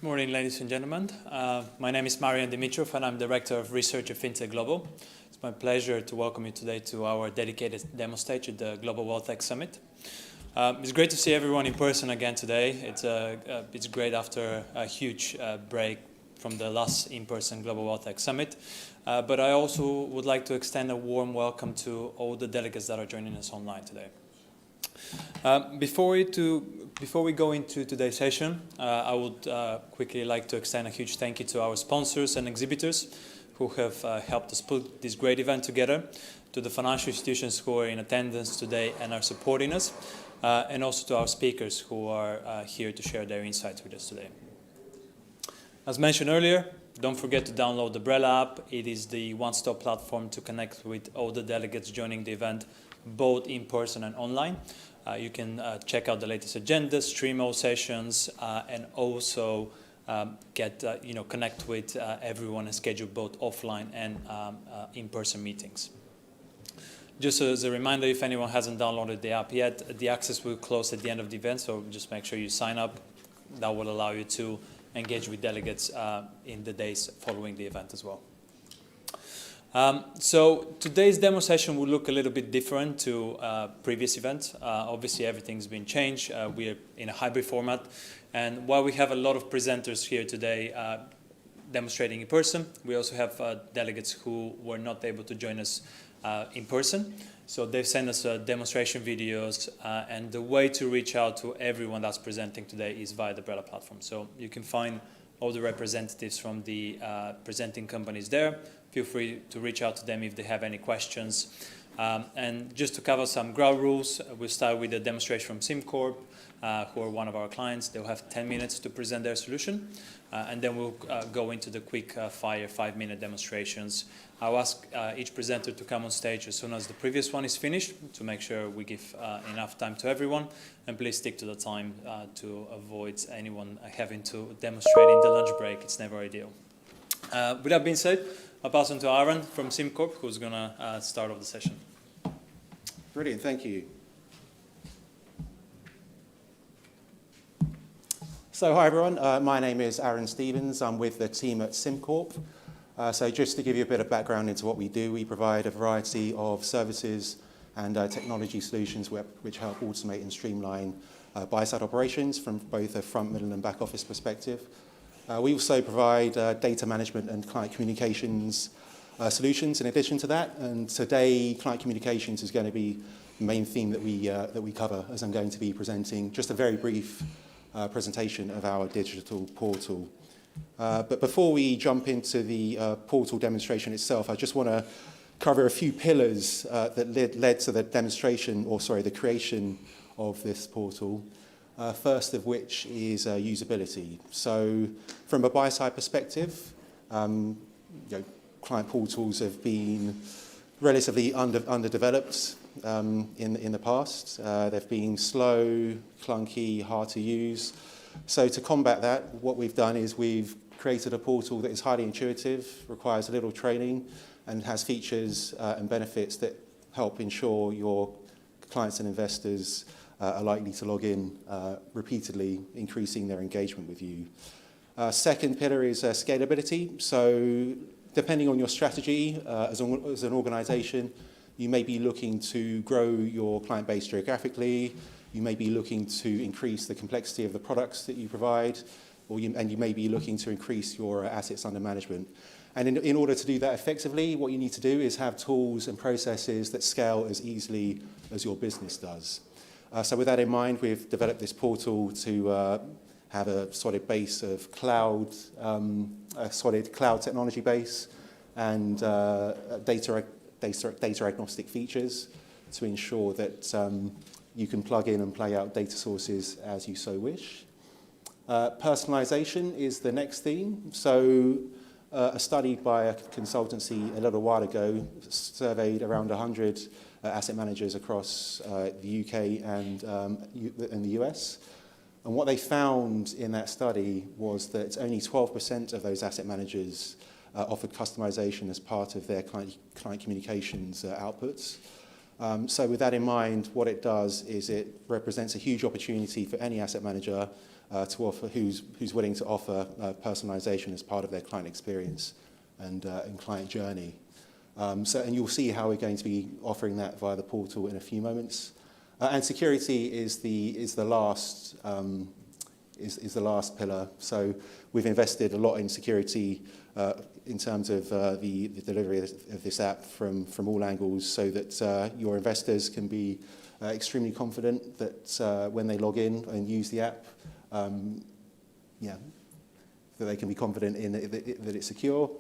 Morning, ladies and gentlemen. My name is Marian Dimitrov, and I'm Director of Research at FinTech Global. It's my pleasure to welcome you today to our dedicated demo stage at the Global WealthTech Summit. It's great to see everyone in person again today. It's great after a huge break from the last in-person Global WealthTech Summit. But I also would like to extend a warm welcome to all the delegates that are joining us online today. Before we go into today's session, I would quickly like to extend a huge thank you to our sponsors and exhibitors who have helped us put this great event together, to the financial institutions who are in attendance today and are supporting us, and also to our speakers who are here to share their insights with us today. As mentioned earlier, don't forget to download the Brella app. It is the one-stop platform to connect with all the delegates joining the event, both in person and online. You can check out the latest agendas, stream all sessions, and also connect with everyone and schedule both offline and in-person meetings. Just as a reminder, if anyone hasn't downloaded the app yet, the access will close at the end of the event, so just make sure you sign up. That will allow you to engage with delegates in the days following the event as well. So today's demo session will look a little bit different to previous events. Obviously, everything's been changed. We are in a hybrid format. And while we have a lot of presenters here today demonstrating in person, we also have delegates who were not able to join us in person. So they've sent us demonstration videos. And the way to reach out to everyone that's presenting today is via the Brella platform. So you can find all the representatives from the presenting companies there. Feel free to reach out to them if they have any questions. And just to cover some ground rules, we'll start with a demonstration from SimCorp, who are one of our clients. They'll have 10 minutes to present their solution. And then we'll go into the quick fire 5-minute demonstrations. I'll ask each presenter to come on stage as soon as the previous one is finished to make sure we give enough time to everyone. And please stick to the time to avoid anyone having to demonstrate in the lunch break. It's never ideal. With that being said, I'll pass on to Aaron from SimCorp, who's going to start off the session. Brilliant, thank you. So hi everyone, my name is Aaron Stevens. I'm with the team at SimCorp. So just to give you a bit of background into what we do, we provide a variety of services and technology solutions which help automate and streamline buy-side operations from both a front, middle and back office perspective. We also provide data management and client communications solutions in addition to that. And today, client communications is going to be the main theme that we cover, as I'm going to be presenting just a very brief presentation of our digital portal. But before we jump into the portal demonstration itself, I just want to cover a few pillars that led to the demonstration, the creation of this portal. First of which is usability. So from a buy-side perspective, client portals have been relatively underdeveloped in the past. They've been slow, clunky, hard to use. So to combat that, what we've done is we've created a portal that is highly intuitive, requires a little training, and has features and benefits that help ensure your clients and investors are likely to log in repeatedly, increasing their engagement with you. Second pillar is scalability. So depending on your strategy as an organization, you may be looking to grow your client base geographically, you may be looking to increase the complexity of the products that you provide, and you may be looking to increase your assets under management. And in order to do that effectively, what you need to do is have tools and processes that scale as easily as your business does. So with that in mind, we've developed this portal to have a solid base of cloud, a solid cloud technology base, and data agnostic features to ensure that you can plug in and play out data sources as you so wish. Personalization is the next theme. So a study by a consultancy a little while ago surveyed around 100 asset managers across the UK and the US. And what they found in that study was that only 12% of those asset managers offered customization as part of their client communications outputs. So with that in mind, what it does is it represents a huge opportunity for any asset manager to offer, who's willing to offer personalization as part of their client experience and client journey. And you'll see how we're going to be offering that via the portal in a few moments. And security is the last pillar. So we've invested a lot in security in terms of the delivery of this app from all angles, so that your investors can be extremely confident that when they log in and use the app, that they can be confident in that it's secure,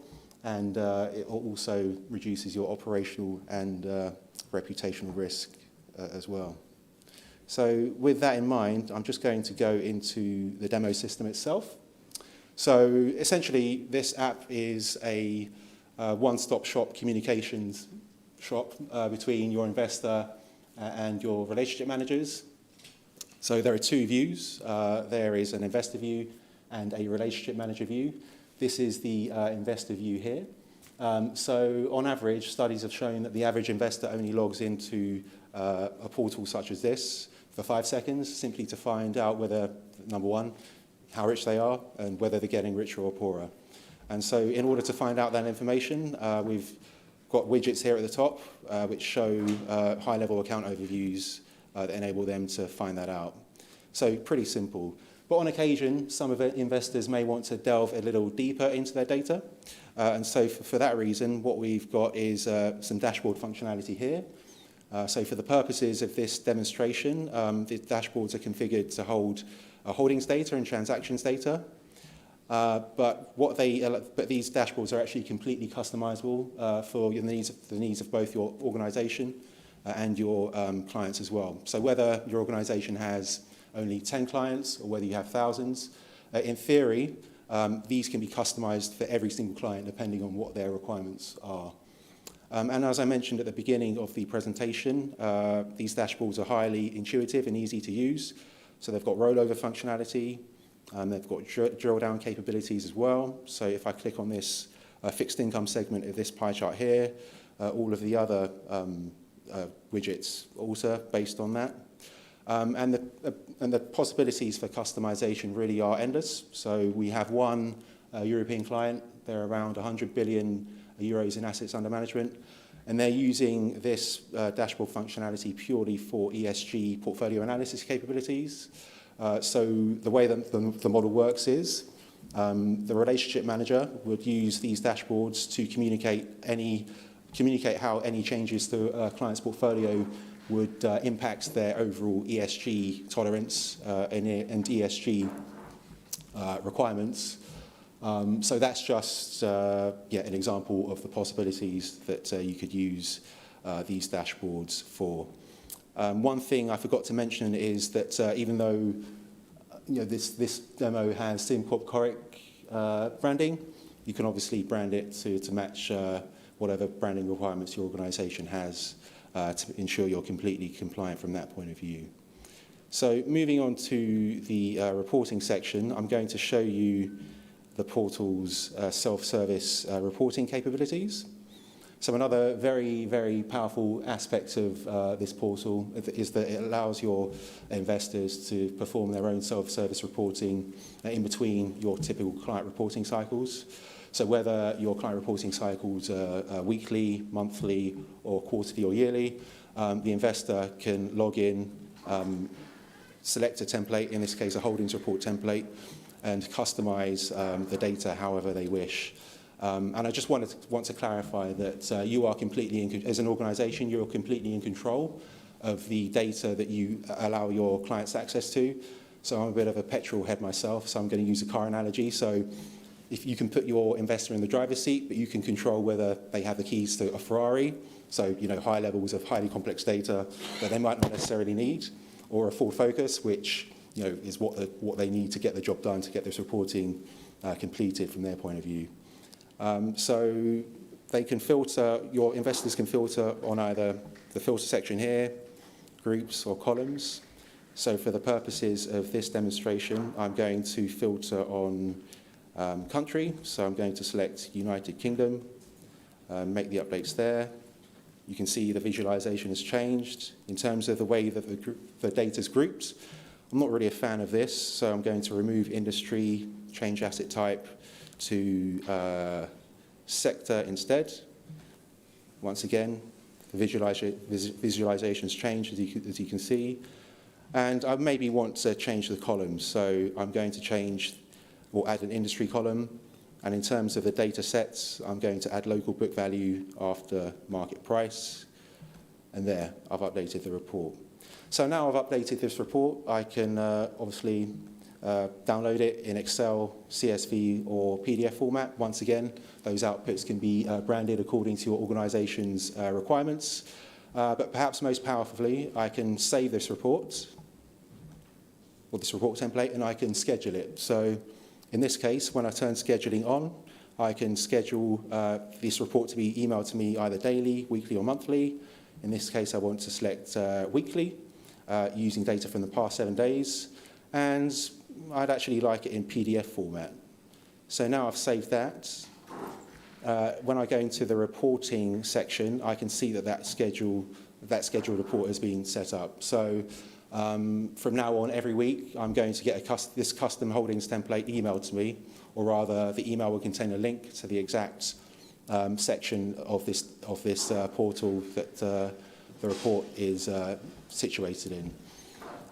and it also reduces your operational and reputational risk as well. So with that in mind, I'm just going to go into the demo system itself. So essentially, this app is a one-stop shop communications shop between your investor and your relationship managers. So there are two views. There is an investor view and a relationship manager view. This is the investor view here. So on average, studies have shown that the average investor only logs into a portal such as this for 5 seconds, simply to find out whether, number one, how rich they are and whether they're getting richer or poorer. And so in order to find out that information, we've got widgets here at the top which show high-level account overviews that enable them to find that out. So pretty simple. But on occasion, some of the investors may want to delve a little deeper into their data. And so for that reason, what we've got is some dashboard functionality here. So for the purposes of this demonstration, the dashboards are configured to hold holdings data and transactions data. But these dashboards are actually completely customizable for the needs of both your organization and your clients as well. So whether your organization has only 10 clients or whether you have thousands, in theory, these can be customized for every single client depending on what their requirements are. And as I mentioned at the beginning of the presentation, these dashboards are highly intuitive and easy to use. So they've got rollover functionality, they've got drill down capabilities as well. So if I click on this fixed income segment of this pie chart here, all of the other widgets alter based on that. And the possibilities for customization really are endless. So we have one European client, they're around 100 billion euros in assets under management, and they're using this dashboard functionality purely for ESG portfolio analysis capabilities. So the way that the model works is the relationship manager would use these dashboards to communicate how any changes to a client's portfolio would impact their overall ESG tolerance and ESG requirements. So that's just an example of the possibilities that you could use these dashboards for. One thing I forgot to mention is that even though this demo has SimCorp Coric branding, you can obviously brand it to match whatever branding requirements your organization has to ensure you're completely compliant from that point of view. So moving on to the reporting section, I'm going to show you the portal's self-service reporting capabilities. So another very, very powerful aspect of this portal is that it allows your investors to perform their own self-service reporting in between your typical client reporting cycles. So whether your client reporting cycles are weekly, monthly, or quarterly or yearly, the investor can log in, select a template, in this case a holdings report template, and customize the data however they wish. And I just want to clarify that you are completely, as an organization, you're completely in control of the data that you allow your clients access to. So I'm a bit of a petrol head myself, so I'm going to use a car analogy. So if you can put your investor in the driver's seat, but you can control whether they have the keys to a Ferrari, so high levels of highly complex data that they might not necessarily need, or a Ford Focus, which is what they need to get the job done, to get this reporting completed from their point of view. So they can filter, your investors can filter on either the filter section here, groups or columns. So for the purposes of this demonstration, I'm going to filter on country. So I'm going to select United Kingdom, make the updates there. You can see the visualization has changed. In terms of the way that the data is grouped, I'm not really a fan of this, so I'm going to remove industry, change asset type to sector instead. Once again, the visualization's changed, as you can see. And I maybe want to change the columns, so I'm going to change or add an industry column. And in terms of the data sets, I'm going to add local book value after market price. And there, I've updated the report. So now I've updated this report, I can obviously download it in Excel, CSV, or PDF format. Once again, those outputs can be branded according to your organization's requirements. But perhaps most powerfully, I can save this report, or this report template, and I can schedule it. So in this case, when I turn scheduling on, I can schedule this report to be emailed to me either daily, weekly, or monthly. In this case, I want to select weekly, using data from the past 7 days. And I'd actually like it in PDF format. So now I've saved that. When I go into the reporting section, I can see that scheduled report has been set up. So from now on, every week, I'm going to get this custom holdings template emailed to me, or rather, the email will contain a link to the exact section of this portal that the report is situated in.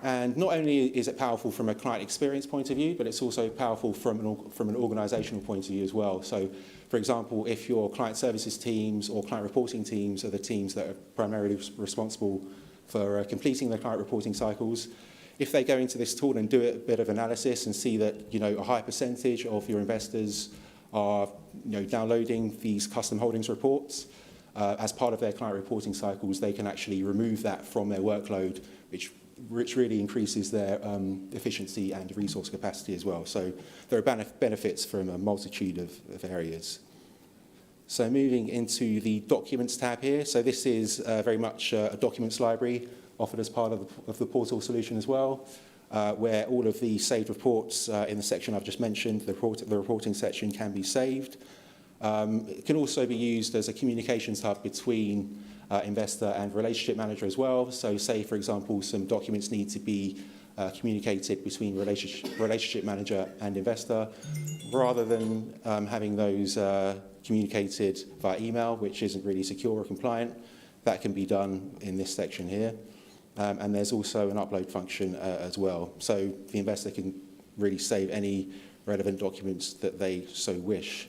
And not only is it powerful from a client experience point of view, but it's also powerful from an organizational point of view as well. So, for example, if your client services teams or client reporting teams are the teams that are primarily responsible for completing their client reporting cycles, if they go into this tool and do a bit of analysis and see that a high percentage of your investors are downloading these custom holdings reports as part of their client reporting cycles, they can actually remove that from their workload, which really increases their efficiency and resource capacity as well. So there are benefits from a multitude of areas. So moving into the Documents tab here. So this is very much a documents library offered as part of the portal solution as well, where all of the saved reports in the section I've just mentioned, the reporting section, can be saved. It can also be used as a communications hub between investor and relationship manager as well. So say, for example, some documents need to be communicated between relationship manager and investor, rather than having those communicated via email, which isn't really secure or compliant. That can be done in this section here. And there's also an upload function as well. So the investor can really save any relevant documents that they so wish.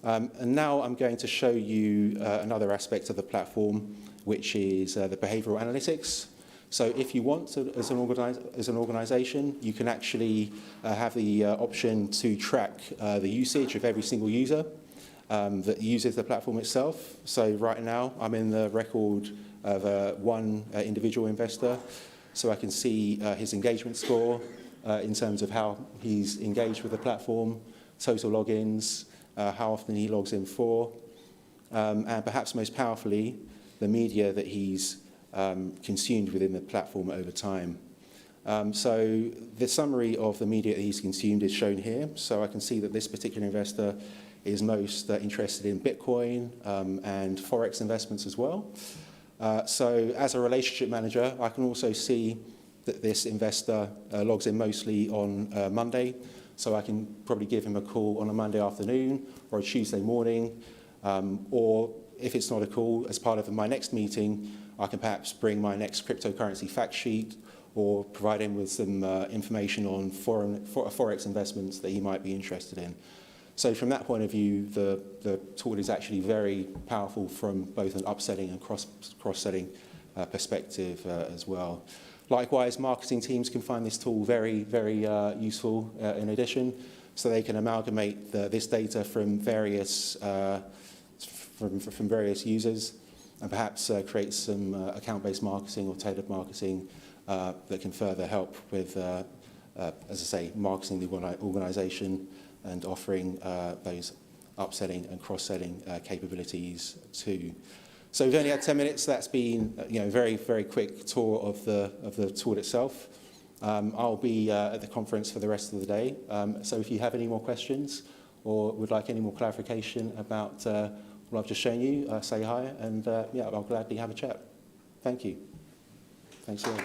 And now I'm going to show you another aspect of the platform, which is the behavioral analytics. So if you want to, as an organization, you can actually have the option to track the usage of every single user that uses the platform itself. So right now, I'm in the record of one individual investor. So I can see his engagement score in terms of how he's engaged with the platform, total logins, how often he logs in for, and perhaps most powerfully, the media that he's consumed within the platform over time. So the summary of the media that he's consumed is shown here. So I can see that this particular investor is most interested in Bitcoin and Forex investments as well. So as a relationship manager, I can also see that this investor logs in mostly on Monday. So I can probably give him a call on a Monday afternoon or a Tuesday morning, or if it's not a call, as part of my next meeting, I can perhaps bring my next cryptocurrency fact sheet or provide him with some information on Forex investments that he might be interested in. So from that point of view, the tool is actually very powerful from both an upselling and cross-selling perspective as well. Likewise, marketing teams can find this tool very, very useful in addition, so they can amalgamate this data from various users and perhaps create some account-based marketing or tailored marketing that can further help with, as I say, marketing the organization and offering those upselling and cross-selling capabilities too. So we've only had 10 minutes. That's been a very, very quick tour of the tool itself. I'll be at the conference for the rest of the day. So if you have any more questions or would like any more clarification about what I've just shown you, say hi, and yeah, I'll gladly have a chat. Thank you. Thanks all.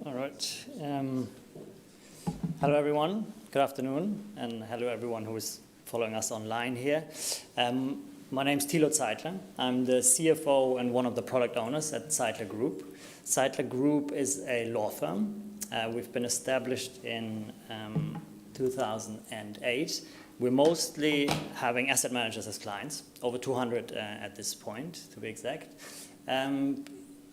All right. Hello, everyone. Good afternoon, and hello, everyone who is following us online here. My name is Thilo Zeitler. I'm the CFO and one of the product owners at Zeitler Group. Zeitler Group is a law firm. We've been established in 2008. We're mostly having asset managers as clients, over 200 at this point, to be exact.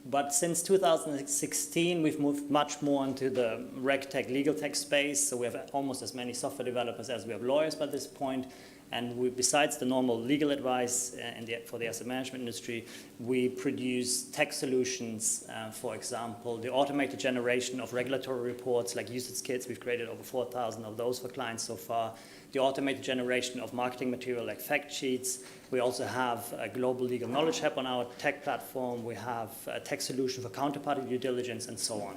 But since 2016, we've moved much more into the RegTech, legal tech space. So we have almost as many software developers as we have lawyers by this point. And besides the normal legal advice for the asset management industry, we produce tech solutions, for example, the automated generation of regulatory reports like usage kits. We've created over 4,000 of those for clients so far. The automated generation of marketing material like fact sheets. We also have a global legal knowledge hub on our tech platform. We have a tech solution for counterparty due diligence and so on.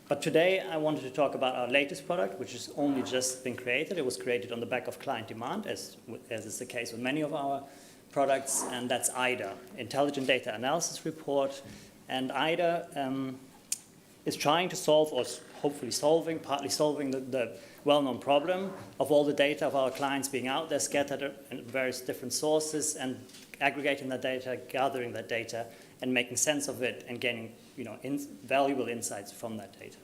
But today I wanted to talk about our latest product, which has only just been created. It was created on the back of client demand, as is the case with many of our products, and that's IDA, Intelligent Data Analysis Report. And IDA is trying to solve, or hopefully partly solving the well-known problem of all the data of our clients being out there scattered in various different sources and aggregating that data, gathering that data, and making sense of it and gaining valuable insights from that data.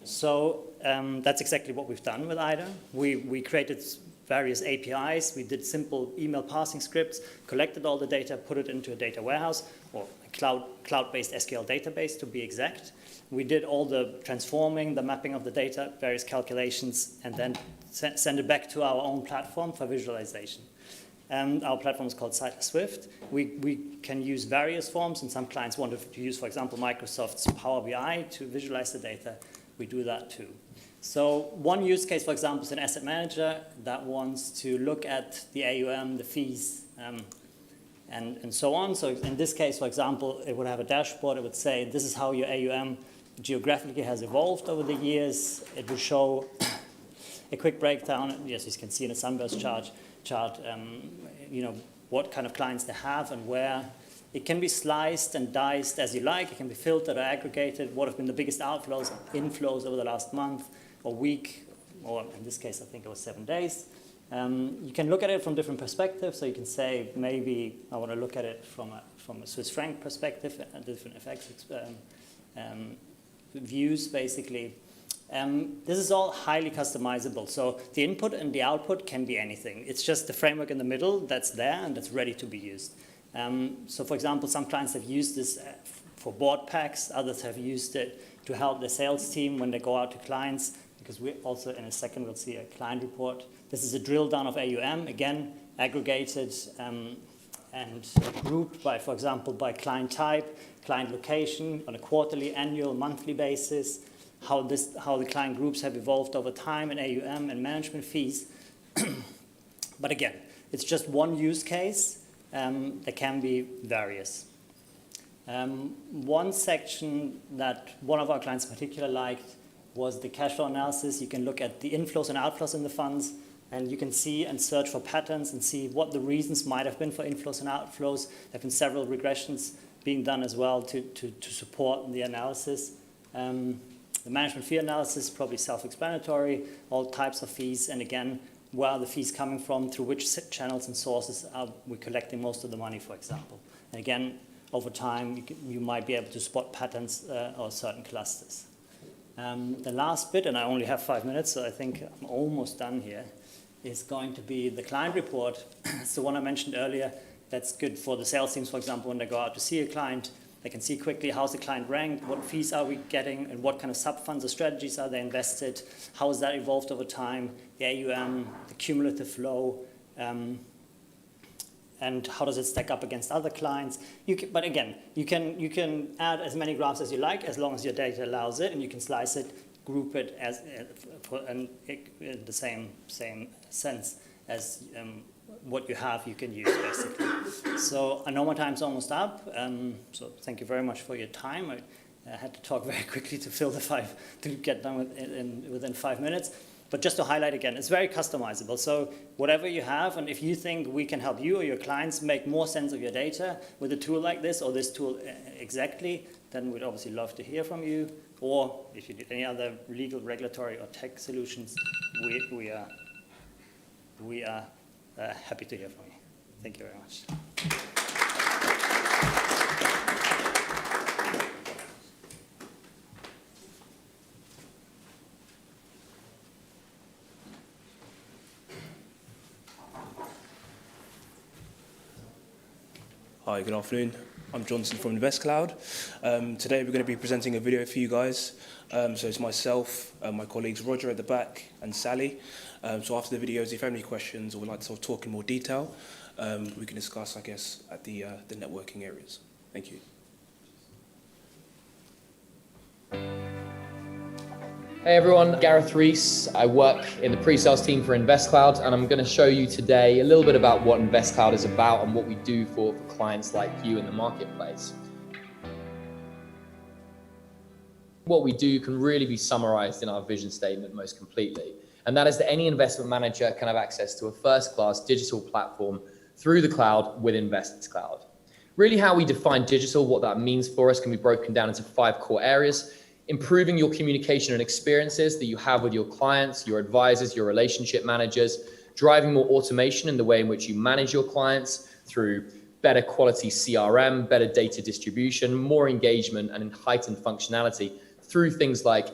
So that's exactly what we've done with IDA. We created various APIs. We did simple email parsing scripts, collected all the data, put it into a data warehouse, or a cloud-based SQL database to be exact. We did all the transforming, the mapping of the data, various calculations, and then send it back to our own platform for visualization. Our platform is called Zeitler Swift. We can use various forms, and some clients want to use, for example, Microsoft's Power BI to visualize the data. We do that too. So one use case, for example, is an asset manager that wants to look at the AUM, the fees, and so on. So in this case, for example, it would have a dashboard. It would say, this is how your AUM geographically has evolved over the years. It will show a quick breakdown. Yes, you can see in a Sunburst chart, what kind of clients they have and where. It can be sliced and diced as you like. It can be filtered or aggregated. What have been the biggest outflows, inflows over the last month or week, or in this case, I think it was 7 days. You can look at it from different perspectives. So you can say, maybe I want to look at it from a Swiss franc perspective, different effects views, basically. This is all highly customizable. So the input and the output can be anything. It's just the framework in the middle that's there and that's ready to be used. So for example, some clients have used this for board packs. Others have used it to help the sales team when they go out to clients, because we also, in a second, we'll see a client report. This is a drill down of AUM, again, aggregated and grouped by, for example, by client type, client location on a quarterly, annual, monthly basis, how the client groups have evolved over time in AUM and management fees. But again, it's just one use case. There can be various. One section that one of our clients in particular liked was the cash flow analysis. You can look at the inflows and outflows in the funds, and you can see and search for patterns and see what the reasons might have been for inflows and outflows. There have been several regressions being done as well to support the analysis. The management fee analysis is probably self-explanatory, all types of fees, and again, where are the fees coming from, through which channels and sources are we collecting most of the money, for example. And again, over time, you might be able to spot patterns or certain clusters. The last bit, and I only have 5 minutes, so I think I'm almost done here, is going to be the client report. It's the one I mentioned earlier. That's good for the sales teams, for example, when they go out to see a client. They can see quickly how's the client ranked, what fees are we getting, and what kind of sub-funds or strategies are they invested, how has that evolved over time, the AUM, the cumulative flow, and how does it stack up against other clients. But again, you can add as many graphs as you like, as long as your data allows it, and you can slice it, group it as in the same sense as what you have, you can use basically. So I know my time's almost up, so thank you very much for your time. I had to talk very quickly to get done within 5 minutes. But just to highlight again, it's very customizable. So whatever you have, and if you think we can help you or your clients make more sense of your data with a tool like this or this tool exactly, then we'd obviously love to hear from you. Or if you need any other legal, regulatory, or tech solutions, we are happy to hear from you. Thank you very much. Hi, good afternoon. I'm Johnson from InvestCloud. Today we're going to be presenting a video for you guys. So it's myself, my colleagues Roger at the back and Sally. So after the videos, if you have any questions or would like to sort of talk in more detail, we can discuss, I guess, at the networking areas. Thank you. Hey everyone, Gareth Rees. I work in the pre-sales team for InvestCloud, and I'm going to show you today a little bit about what InvestCloud is about and what we do for clients like you in the marketplace. What we do can really be summarized in our vision statement most completely, and that is that any investment manager can have access to a first-class digital platform through the cloud with InvestCloud. Really how we define digital, what that means for us, can be broken down into 5 core areas. Improving your communication and experiences that you have with your clients, your advisors, your relationship managers, driving more automation in the way in which you manage your clients through better quality CRM, better data distribution, more engagement and heightened functionality through things like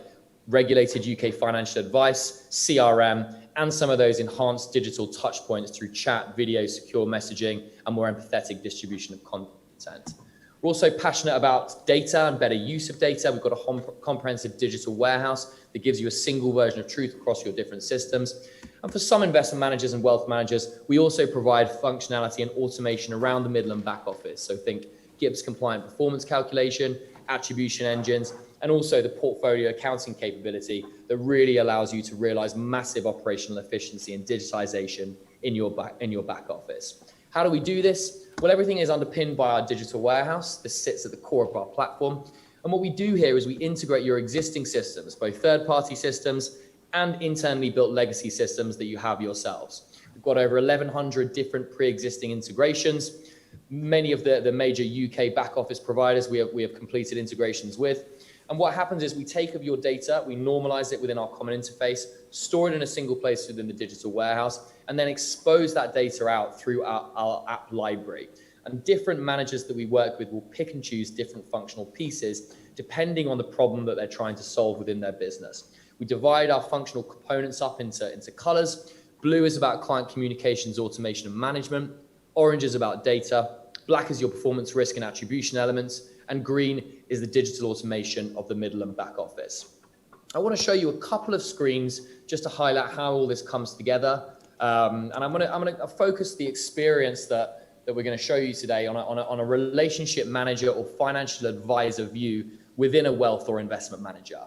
regulated UK financial advice, CRM, and some of those enhanced digital touch points through chat, video, secure messaging, and more empathetic distribution of content. We're also passionate about data and better use of data. We've got a comprehensive digital warehouse that gives you a single version of truth across your different systems. And for some investment managers and wealth managers, we also provide functionality and automation around the middle and back office. So think GIPS compliant performance calculation, attribution engines, and also the portfolio accounting capability that really allows you to realize massive operational efficiency and digitization in your back office. How do we do this? Well, everything is underpinned by our digital warehouse. This sits at the core of our platform. And what we do here is we integrate your existing systems, both third-party systems and internally built legacy systems that you have yourselves. We've got over 1,100 different pre-existing integrations. Many of the major UK back office providers we have completed integrations with. And what happens is we take of your data, we normalize it within our common interface, store it in a single place within the digital warehouse, and then expose that data out through our app library. And different managers that we work with will pick and choose different functional pieces depending on the problem that they're trying to solve within their business. We divide our functional components up into colors. Blue is about client communications, automation, and management. Orange is about data. Black is your performance risk and attribution elements. And green is the digital automation of the middle and back office. I want to show you a couple of screens just to highlight how all this comes together. And I'm going to focus the experience that we're going to show you today on a relationship manager or financial advisor view within a wealth or investment manager.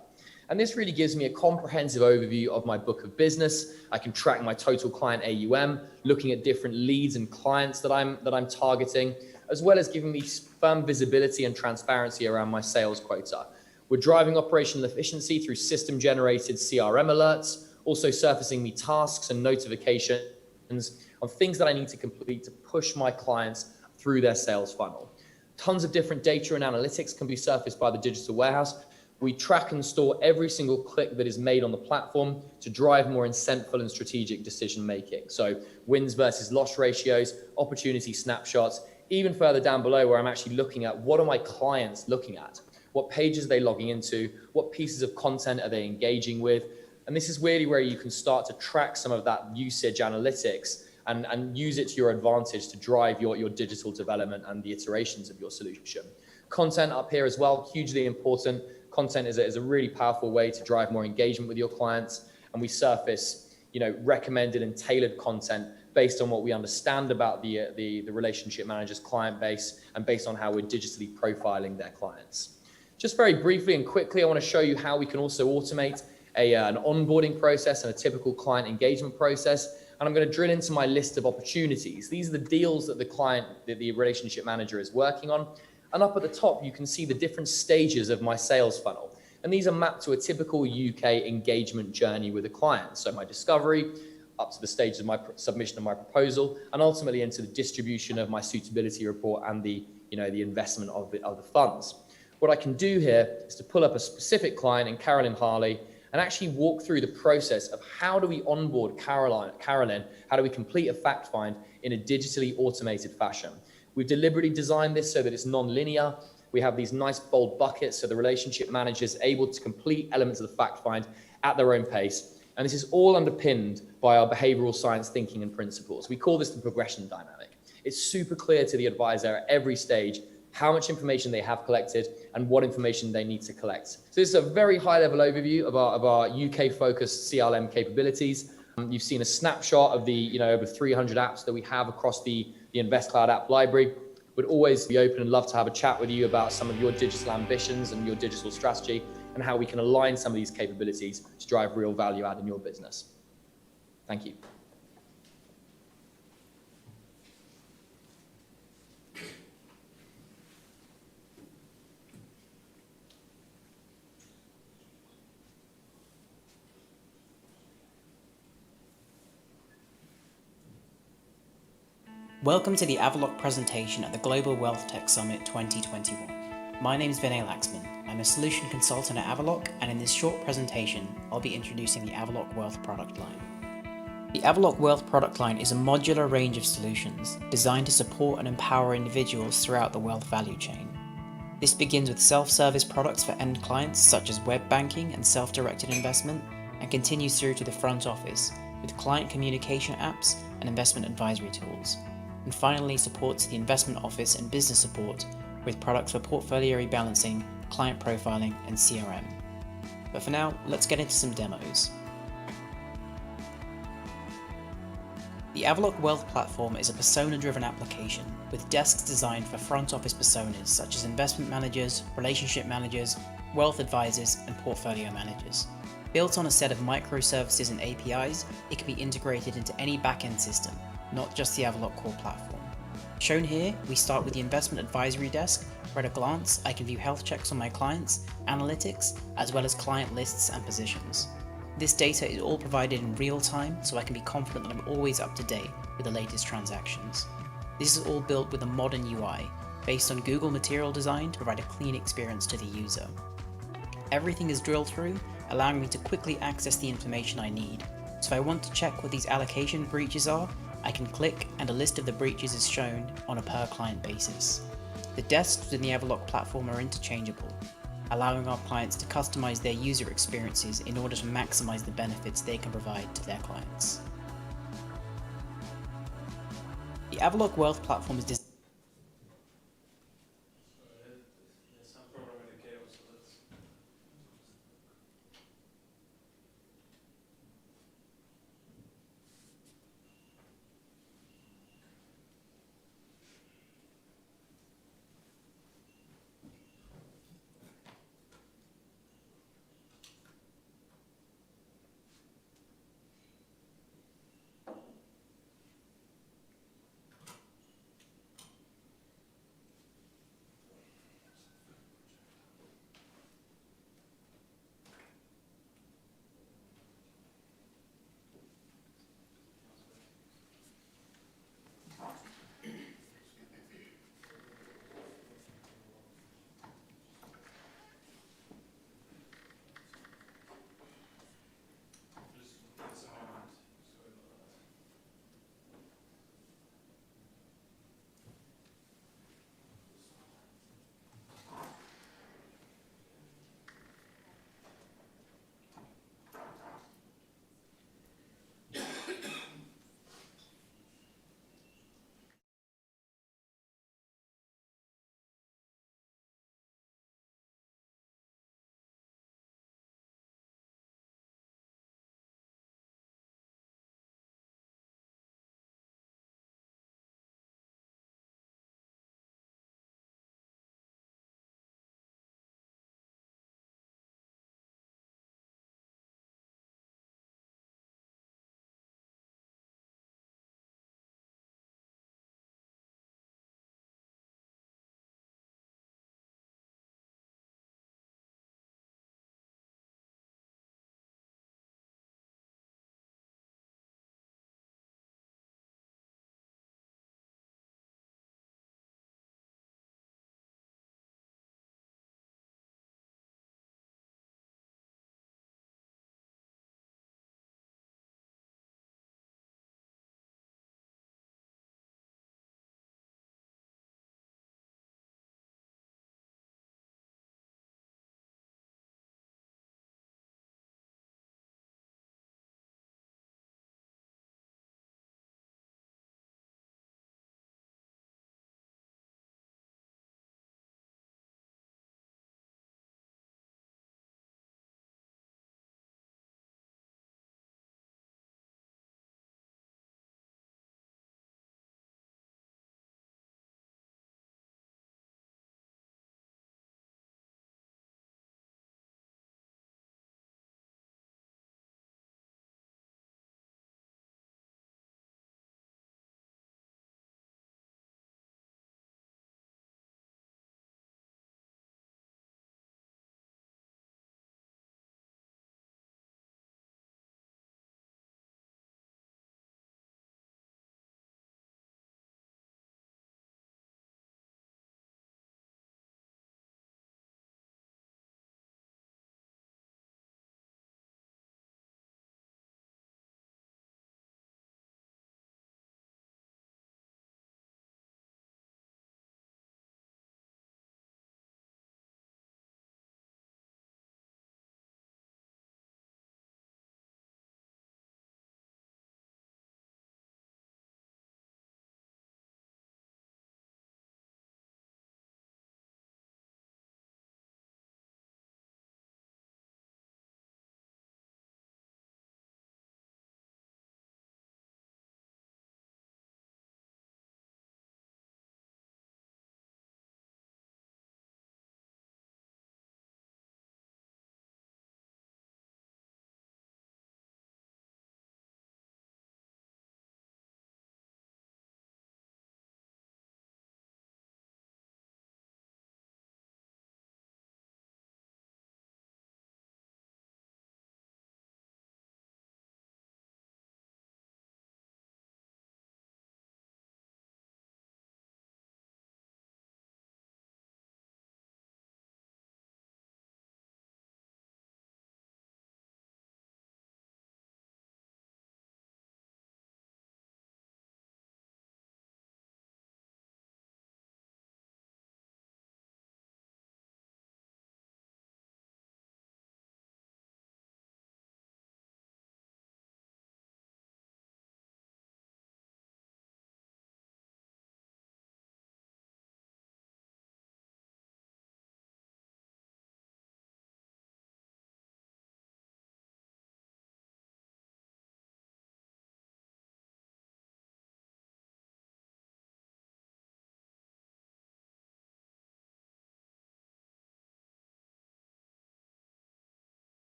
And this really gives me a comprehensive overview of my book of business. I can track my total client AUM, looking at different leads and clients that I'm targeting, as well as giving me firm visibility and transparency around my sales quota. We're driving operational efficiency through system-generated CRM alerts, also surfacing me tasks and notifications on things that I need to complete to push my clients through their sales funnel. Tons of different data and analytics can be surfaced by the digital warehouse. We track and store every single click that is made on the platform to drive more insightful and strategic decision making. So wins versus loss ratios, opportunity snapshots, even further down below where I'm actually looking at what are my clients looking at? What pages are they logging into? What pieces of content are they engaging with? And this is really where you can start to track some of that usage analytics and use it to your advantage to drive your digital development and the iterations of your solution. Content up here as well, hugely important. Content is a really powerful way to drive more engagement with your clients, and we surface, recommended and tailored content based on what we understand about the relationship manager's client base and based on how we're digitally profiling their clients. Just very briefly and quickly, I want to show you how we can also automate an onboarding process and a typical client engagement process. And I'm going to drill into my list of opportunities. These are the deals that the relationship manager is working on. And up at the top, you can see the different stages of my sales funnel. And these are mapped to a typical UK engagement journey with a client. So my discovery, up to the stages of my submission of my proposal, and ultimately into the distribution of my suitability report and the investment of the funds. What I can do here is to pull up a specific client in Carolyn Harley and actually walk through the process of how do we onboard Carolyn, how do we complete a fact find in a digitally automated fashion. We've deliberately designed this so that it's non-linear. We have these nice bold buckets so the relationship manager is able to complete elements of the fact find at their own pace. And this is all underpinned by our behavioral science thinking and principles. We call this the progression dynamic. It's super clear to the advisor at every stage how much information they have collected and what information they need to collect. So this is a very high-level overview of our UK-focused CRM capabilities. You've seen a snapshot of the over 300 apps that we have across the InvestCloud app library. Would always be open and love to have a chat with you about some of your digital ambitions and your digital strategy and how we can align some of these capabilities to drive real value out in your business. Thank you. Welcome to the Avaloq presentation at the Global WealthTech Summit 2021. My name is Vinay Laxman. I'm a solution consultant at Avaloq, and in this short presentation, I'll be introducing the Avaloq Wealth product line. The Avaloq Wealth product line is a modular range of solutions designed to support and empower individuals throughout the wealth value chain. This begins with self-service products for end clients such as web banking and self-directed investment, and continues through to the front office with client communication apps and investment advisory tools. And finally supports the investment office and business support with products for portfolio rebalancing, client profiling, and CRM. But for now, let's get into some demos. The Avaloq Wealth platform is a persona-driven application with desks designed for front office personas such as investment managers, relationship managers, wealth advisors, and portfolio managers. Built on a set of microservices and APIs, it can be integrated into any back-end system, not just the Avaloq core platform. Shown here, we start with the investment advisory desk, where at a glance I can view health checks on my clients, analytics, as well as client lists and positions. This data is all provided in real time, so I can be confident that I'm always up to date with the latest transactions. This is all built with a modern UI, based on Google Material Design to provide a clean experience to the user. Everything is drilled through, allowing me to quickly access the information I need. So if I want to check what these allocation breaches are, I can click and a list of the breaches is shown on a per client basis. The desks within the Avaloq platform are interchangeable, allowing our clients to customize their user experiences in order to maximize the benefits they can provide to their clients. The Avaloq Wealth platform is designed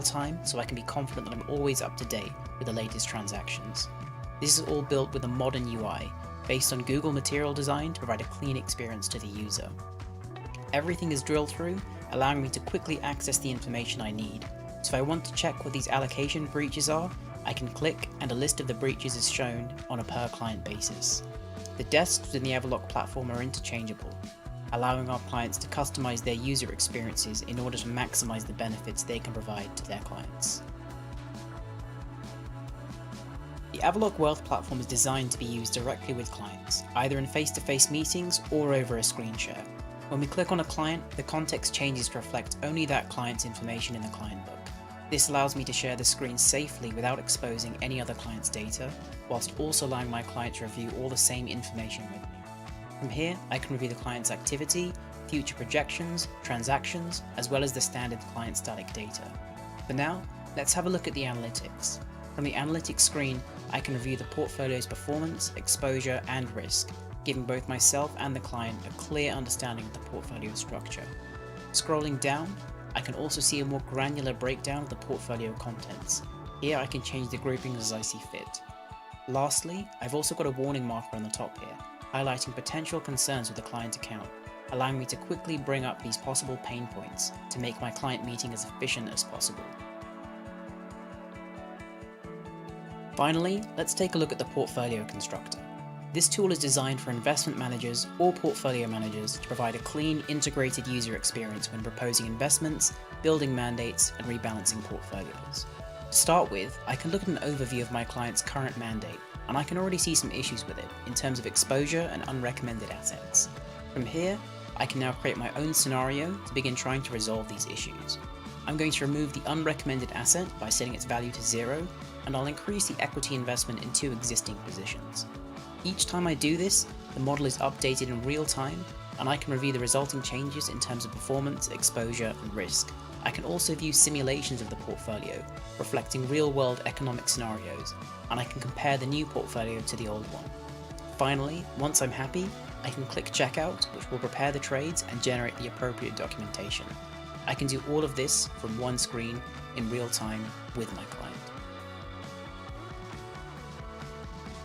time so I can be confident that I'm always up to date with the latest transactions. This is all built with a modern UI based on Google Material Design to provide a clean experience to the user. Everything is drilled through, allowing me to quickly access the information I need. So if I want to check what these allocation breaches are, I can click and a list of the breaches is shown on a per client basis. The desks within the Everlock platform are interchangeable, allowing our clients to customize their user experiences in order to maximize the benefits they can provide to their clients. The Everlock Wealth platform is designed to be used directly with clients, either in face-to-face meetings or over a screen share. When we click on a client, the context changes to reflect only that client's information in the client book. This allows me to share the screen safely without exposing any other client's data, whilst also allowing my client to review all the same information with me. From here, I can review the client's activity, future projections, transactions, as well as the standard client static data. For now, let's have a look at the analytics. From the analytics screen, I can review the portfolio's performance, exposure, and risk, giving both myself and the client a clear understanding of the portfolio structure. Scrolling down, I can also see a more granular breakdown of the portfolio contents. Here I can change the groupings as I see fit. Lastly, I've also got a warning marker on the top here, highlighting potential concerns with the client account, allowing me to quickly bring up these possible pain points to make my client meeting as efficient as possible. Finally, let's take a look at the Portfolio Constructor. This tool is designed for investment managers or portfolio managers to provide a clean, integrated user experience when proposing investments, building mandates, and rebalancing portfolios. To start with, I can look at an overview of my client's current mandate, and I can already see some issues with it in terms of exposure and unrecommended assets. From here, I can now create my own scenario to begin trying to resolve these issues. I'm going to remove the unrecommended asset by setting its value to 0, and I'll increase the equity investment in 2 existing positions. Each time I do this, the model is updated in real time, and I can review the resulting changes in terms of performance, exposure, and risk. I can also view simulations of the portfolio, reflecting real-world economic scenarios, and I can compare the new portfolio to the old one. Finally, once I'm happy, I can click Checkout, which will prepare the trades and generate the appropriate documentation. I can do all of this from one screen in real time with my client.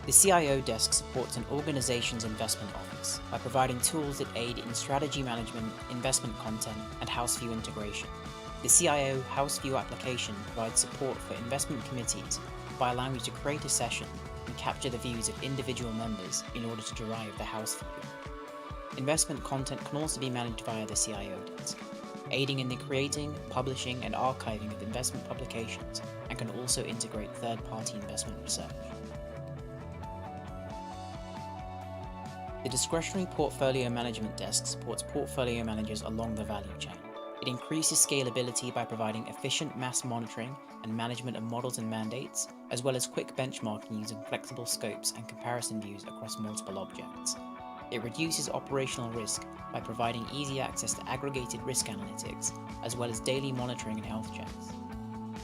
The CIO desk supports an organization's investment office by providing tools that aid in strategy management, investment content, and house view integration. The CIO House View application provides support for investment committees by allowing you to create a session and capture the views of individual members in order to derive the house view. Investment content can also be managed via the CIO desk, aiding in the creating, publishing, and archiving of investment publications, and can also integrate third-party investment research. The Discretionary Portfolio Management Desk supports portfolio managers along the value chain. It increases scalability by providing efficient mass monitoring and management of models and mandates, as well as quick benchmarking using flexible scopes and comparison views across multiple objects. It reduces operational risk by providing easy access to aggregated risk analytics, as well as daily monitoring and health checks.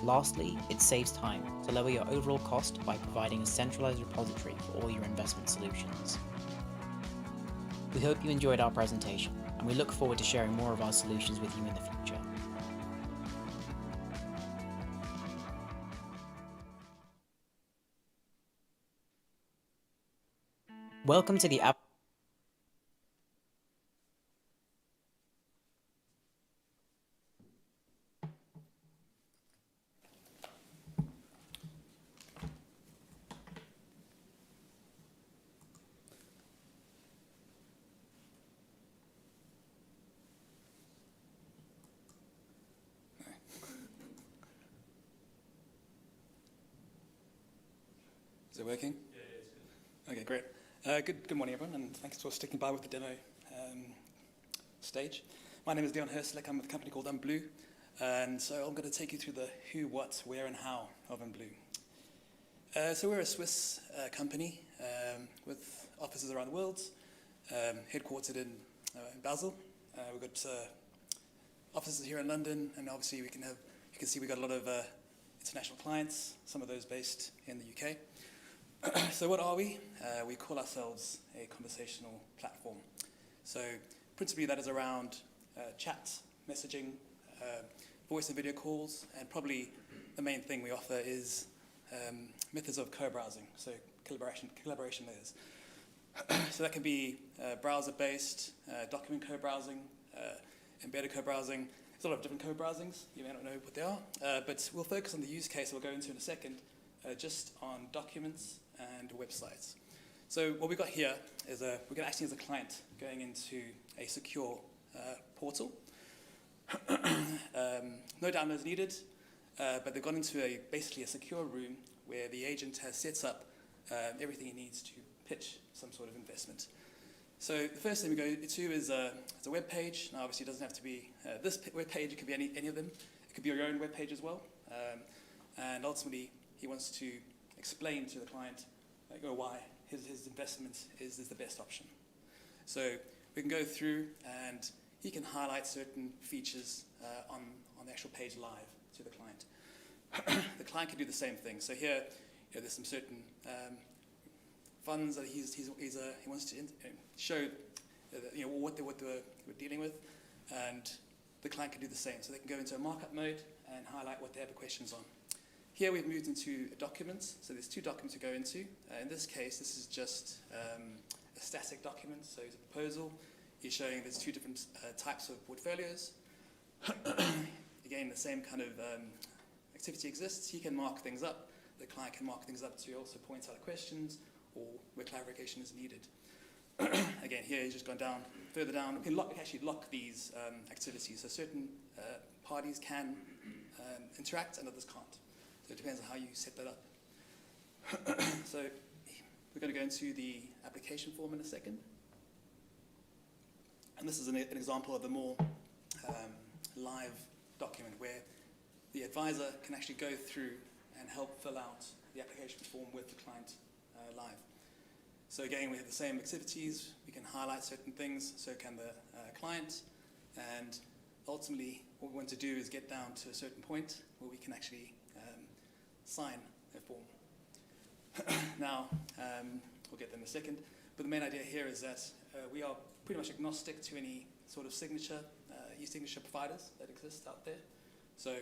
Lastly, it saves time to lower your overall cost by providing a centralized repository for all your investment solutions. We hope you enjoyed our presentation, and we look forward to sharing more of our solutions with you in the future. Welcome to the app. Is it working? Yeah, it's good. Okay, great. Good morning, everyone, and thanks for sticking by with the demo stage. My name is Leon Herslick. I'm with a company called Blue, and so I'm going to take you through the who, what, where, and how of Blue. So we're a Swiss company with offices around the world, headquartered in Basel. We've got offices here in London, and obviously you can see we've got a lot of international clients, some of those based in the UK. So what are we? We call ourselves a conversational platform. So principally that is around chat, messaging, voice and video calls, and probably the main thing we offer is methods of co-browsing, so collaboration layers. So that can be browser-based, document co-browsing, embedded co-browsing. There's a lot of different co-browsings. You may not know what they are, but we'll focus on the use case we'll go into in a second, just on documents and websites. So what we've got here is we're acting as a client going into a secure portal. No downloads needed, but they've gone into basically a secure room where the agent has set up everything he needs to pitch some sort of investment. So the first thing we go to is a web page. Now, obviously, it doesn't have to be this web page. It could be any of them. It could be your own web page as well. And ultimately, he wants to explain to the client why his investment is the best option. So we can go through, and he can highlight certain features on the actual page live to the client. The client can do the same thing. So here, there's some certain funds that he wants to show what we're dealing with, and the client can do the same. So they can go into a markup mode and highlight what they have questions on. Here we've moved into documents. So there's two documents to go into. In this case, this is just a static document. So it's a proposal. He's showing there's two different types of portfolios. Again, the same kind of activity exists. He can mark things up. The client can mark things up to also point out questions or where clarification is needed. Again, here he's just gone down, further down. We can actually lock these activities. So certain parties can interact and others can't. So it depends on how you set that up. So we're going to go into the application form in a second. And this is an example of the more live document where the advisor can actually go through and help fill out the application form with the client live. So again, we have the same activities. We can highlight certain things, so can the client. And ultimately, what we want to do is get down to a certain point where we can actually sign a form. Now, we'll get there in a second. But the main idea here is that we are pretty much agnostic to any sort of signature, e-signature providers that exist out there. So,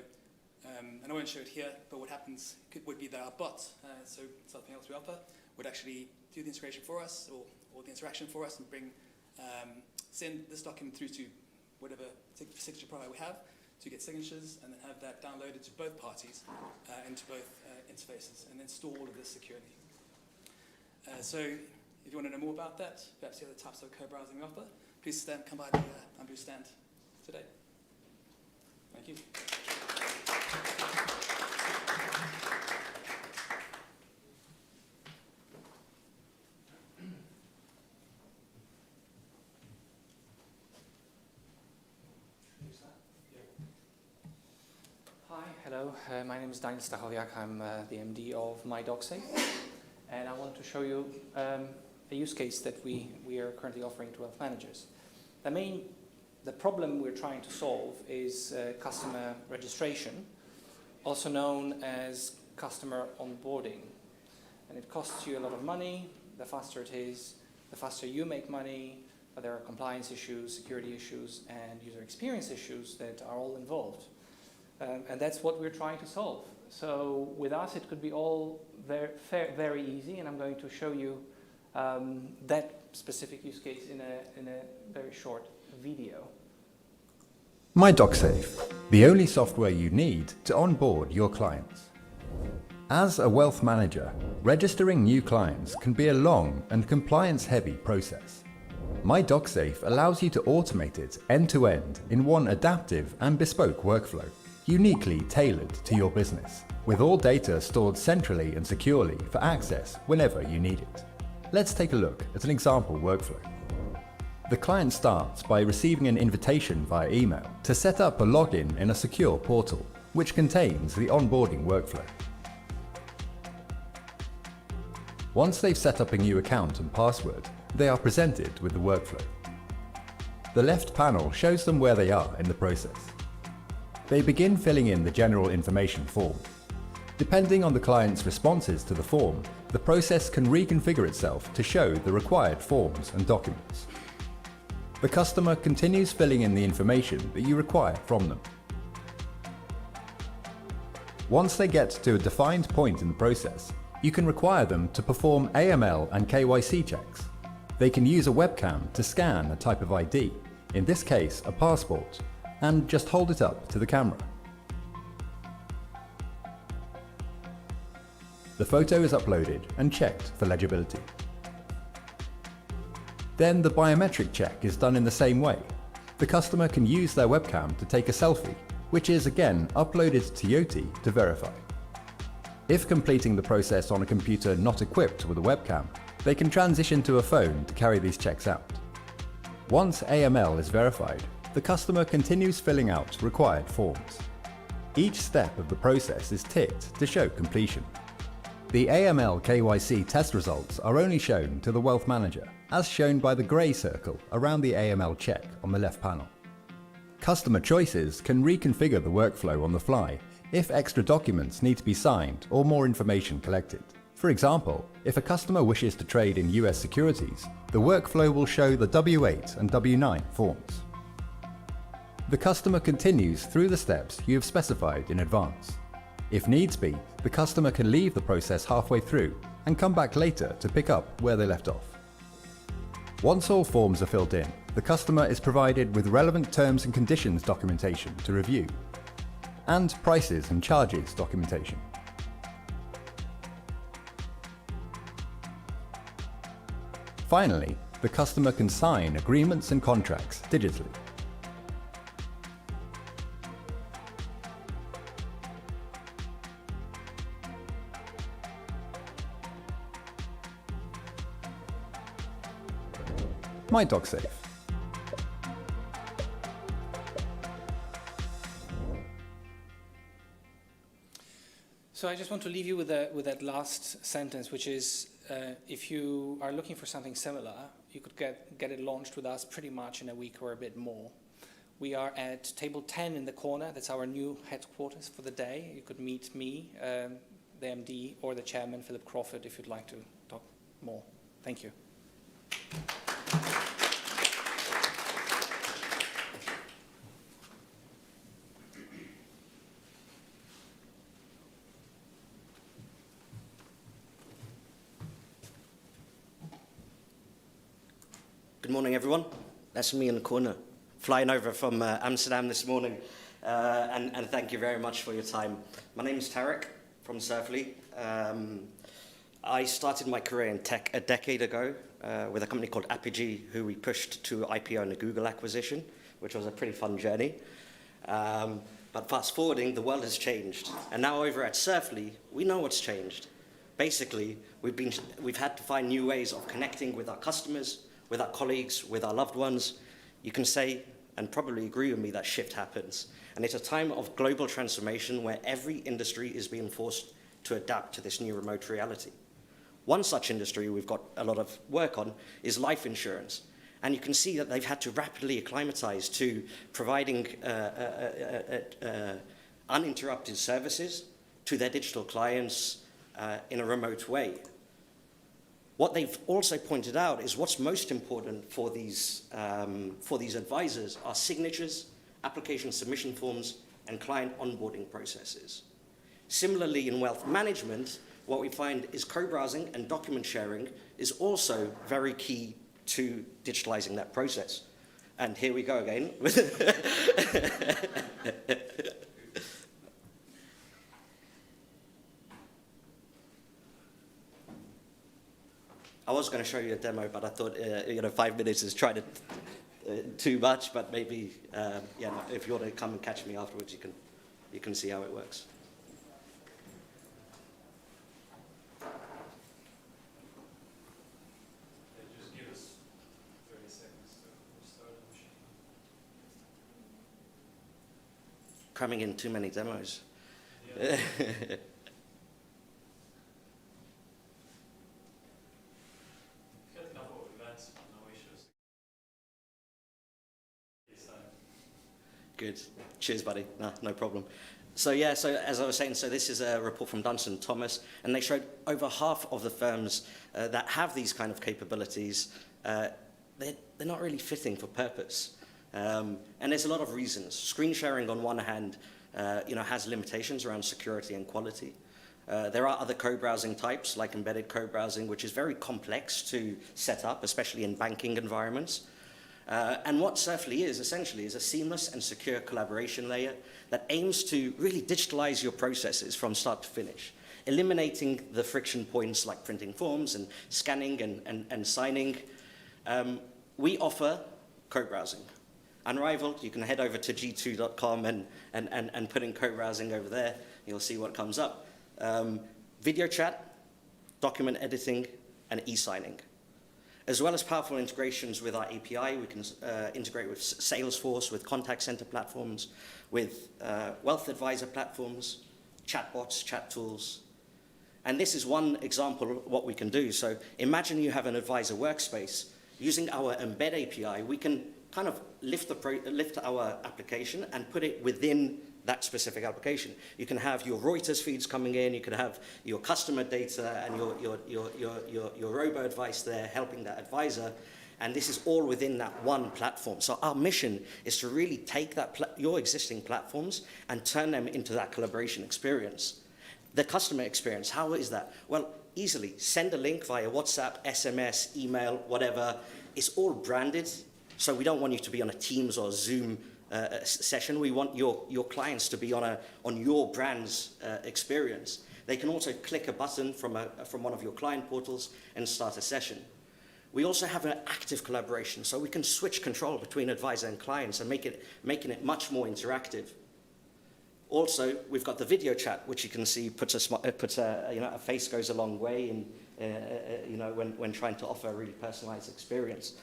and I won't show it here, but what happens would be that our bot, so something else we offer, would actually do the integration for us or the interaction for us and send this document through to whatever signature provider we have to get signatures, and then have that downloaded to both parties into both interfaces, and then store all of this securely. So if you want to know more about that, perhaps the other types of co-browsing we offer, please come by the Bamboo stand today. Thank you. Hi, hello. My name is Daniel Stachowiak. I'm the MD of MyDocSafe, and I want to show you a use case that we are currently offering to wealth managers. The problem we're trying to solve is customer registration, also known as customer onboarding. And it costs you a lot of money. The faster it is, the faster you make money, but there are compliance issues, security issues, and user experience issues that are all involved. And that's what we're trying to solve. So with us, it could be all very easy, and I'm going to show you that specific use case in a very short video. MyDocSafe, the only software you need to onboard your clients. As a wealth manager, registering new clients can be a long and compliance-heavy process. MyDocSafe allows you to automate it end-to-end in one adaptive and bespoke workflow, uniquely tailored to your business, with all data stored centrally and securely for access whenever you need it. Let's take a look at an example workflow. The client starts by receiving an invitation via email to set up a login in a secure portal, which contains the onboarding workflow. Once they've set up a new account and password, they are presented with the workflow. The left panel shows them where they are in the process. They begin filling in the general information form. Depending on the client's responses to the form, the process can reconfigure itself to show the required forms and documents. The customer continues filling in the information that you require from them. Once they get to a defined point in the process, you can require them to perform AML and KYC checks. They can use a webcam to scan a type of ID, in this case a passport, and just hold it up to the camera. The photo is uploaded and checked for legibility. Then the biometric check is done in the same way. The customer can use their webcam to take a selfie, which is again uploaded to Yoti to verify. If completing the process on a computer not equipped with a webcam, they can transition to a phone to carry these checks out. Once AML is verified, the customer continues filling out required forms. Each step of the process is ticked to show completion. The AML KYC test results are only shown to the wealth manager, as shown by the grey circle around the AML check on the left panel. Customer choices can reconfigure the workflow on the fly if extra documents need to be signed or more information collected. For example, if a customer wishes to trade in US securities, the workflow will show the W8 and W9 forms. The customer continues through the steps you have specified in advance. If needs be, the customer can leave the process halfway through and come back later to pick up where they left off. Once all forms are filled in, the customer is provided with relevant terms and conditions documentation to review, and prices and charges documentation. Finally, the customer can sign agreements and contracts digitally. My DocSafe. So I just want to leave you with that last sentence, which is, if you are looking for something similar, you could get it launched with us pretty much in a week or a bit more. We are at table 10 in the corner. That's our new headquarters for the day. You could meet me, the MD, or the chairman, Philip Crawford, if you'd like to talk more. Thank you. Good morning, everyone. That's me in the corner, flying over from Amsterdam this morning. And thank you very much for your time. My name is Tarek from Surfly. I started my career in tech a decade ago with a company called Apigee, who we pushed to IPO in a Google acquisition, which was a pretty fun journey. But fast forwarding, the world has changed. And now over at Surfly, we know what's changed. Basically, we've had to find new ways of connecting with our customers, with our colleagues, with our loved ones. You can say, and probably agree with me, that shift happens. And it's a time of global transformation where every industry is being forced to adapt to this new remote reality. One such industry we've got a lot of work on is life insurance. And you can see that they've had to rapidly acclimatize to providing uninterrupted services to their digital clients in a remote way. What they've also pointed out is what's most important for these advisors are signatures, application submission forms, and client onboarding processes. Similarly, in wealth management, what we find is co-browsing and document sharing is also very key to digitalizing that process. And here we go again. I was going to show you a demo, but I thought 5 minutes is trying to too much. But maybe if you want to come and catch me afterwards, you can see how it works. Just give us 30 seconds to start the machine. Cramming in too many demos. Yeah. Good. Cheers, buddy. No problem. So as I was saying, so this is a report from Dunstan Thomas, and they showed over half of the firms that have these kind of capabilities, they're not really fitting for purpose. And there's a lot of reasons. Screen sharing on one hand has limitations around security and quality. There are other co-browsing types, like embedded co-browsing, which is very complex to set up, especially in banking environments. And what Surfly is, essentially, is a seamless and secure collaboration layer that aims to really digitalize your processes from start to finish, eliminating the friction points like printing forms and scanning and signing. We offer co-browsing. Unrivaled, you can head over to g2.com and put in co-browsing over there. You'll see what comes up. Video chat, document editing, and e-signing. As well as powerful integrations with our API, we can integrate with Salesforce, with contact center platforms, with wealth advisor platforms, chatbots, chat tools. And this is one example of what we can do. So imagine you have an advisor workspace. Using our embed API, we can kind of lift our application and put it within that specific application. You can have your Reuters feeds coming in, you can have your customer data and your robo-advice there helping that advisor, and this is all within that one platform. So our mission is to really take your existing platforms and turn them into that collaboration experience. The customer experience, how is that? Well, easily, send a link via WhatsApp, SMS, email, whatever. It's all branded, so we don't want you to be on a Teams or Zoom session. We want your clients to be on your brand's experience. They can also click a button from one of your client portals and start a session. We also have an active collaboration, so we can switch control between advisor and clients and making it much more interactive. Also, we've got the video chat, which you can see a face goes a long way in, when trying to offer a really personalized experience.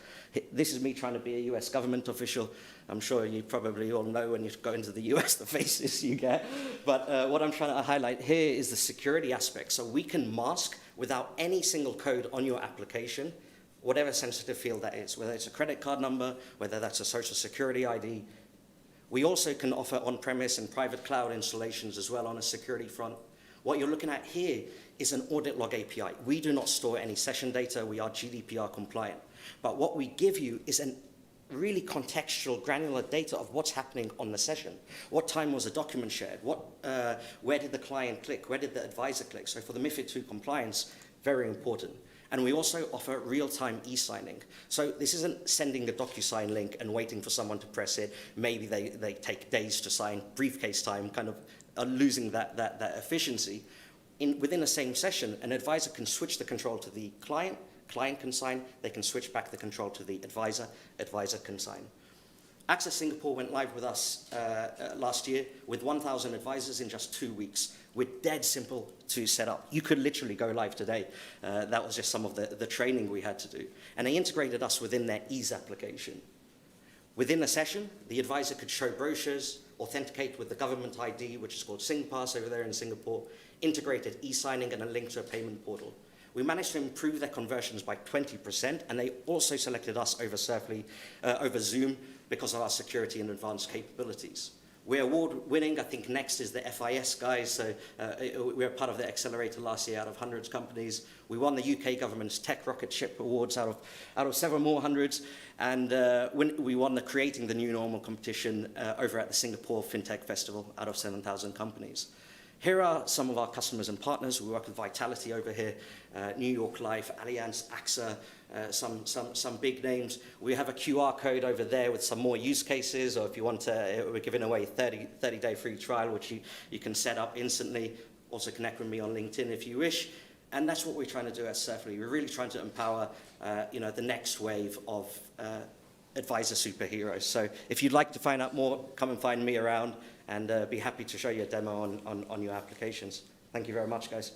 This is me trying to be a US government official. I'm sure you probably all know when you go into the US the faces you get. But what I'm trying to highlight here is the security aspect. So we can mask without any single code on your application, whatever sensitive field that is, whether it's a credit card number, whether that's a social security ID. We also can offer on-premise and private cloud installations as well on a security front. What you're looking at here is an audit log API. We do not store any session data. We are GDPR compliant. But what we give you is a really contextual, granular data of what's happening on the session. What time was the document shared? Where did the client click? Where did the advisor click? So for the MiFID II compliance, very important. And we also offer real-time e-signing. So this isn't sending a DocuSign link and waiting for someone to press it. Maybe they take days to sign, briefcase time, kind of losing that efficiency. Within the same session, an advisor can switch the control to the client can sign, they can switch back the control to the advisor can sign. Access Singapore went live with us last year with 1,000 advisors in just 2 weeks. We're dead simple to set up. You could literally go live today. That was just some of the training we had to do. And they integrated us within their ease application. Within the session, the advisor could show brochures, authenticate with the government ID, which is called SingPass over there in Singapore, integrated e-signing and a link to a payment portal. We managed to improve their conversions by 20%, and they also selected us over Surfly, over Zoom, because of our security and advanced capabilities. We're award-winning. I think next is the FIS guys. So we were part of the accelerator last year out of hundreds of companies. We won the UK government's Tech Rocket Ship Awards out of several more hundreds. And we won the Creating the New Normal competition over at the Singapore FinTech Festival out of 7,000 companies. Here are some of our customers and partners. We work with Vitality over here, New York Life, Allianz, AXA, some big names. We have a QR code over there with some more use cases, or if you want to, we're giving away 30-day free trial, which you can set up instantly. Also connect with me on LinkedIn if you wish. And that's what we're trying to do at Surfly. We're really trying to empower the next wave of advisor superheroes. So if you'd like to find out more, come and find me around, and be happy to show you a demo on your applications. Thank you very much, guys.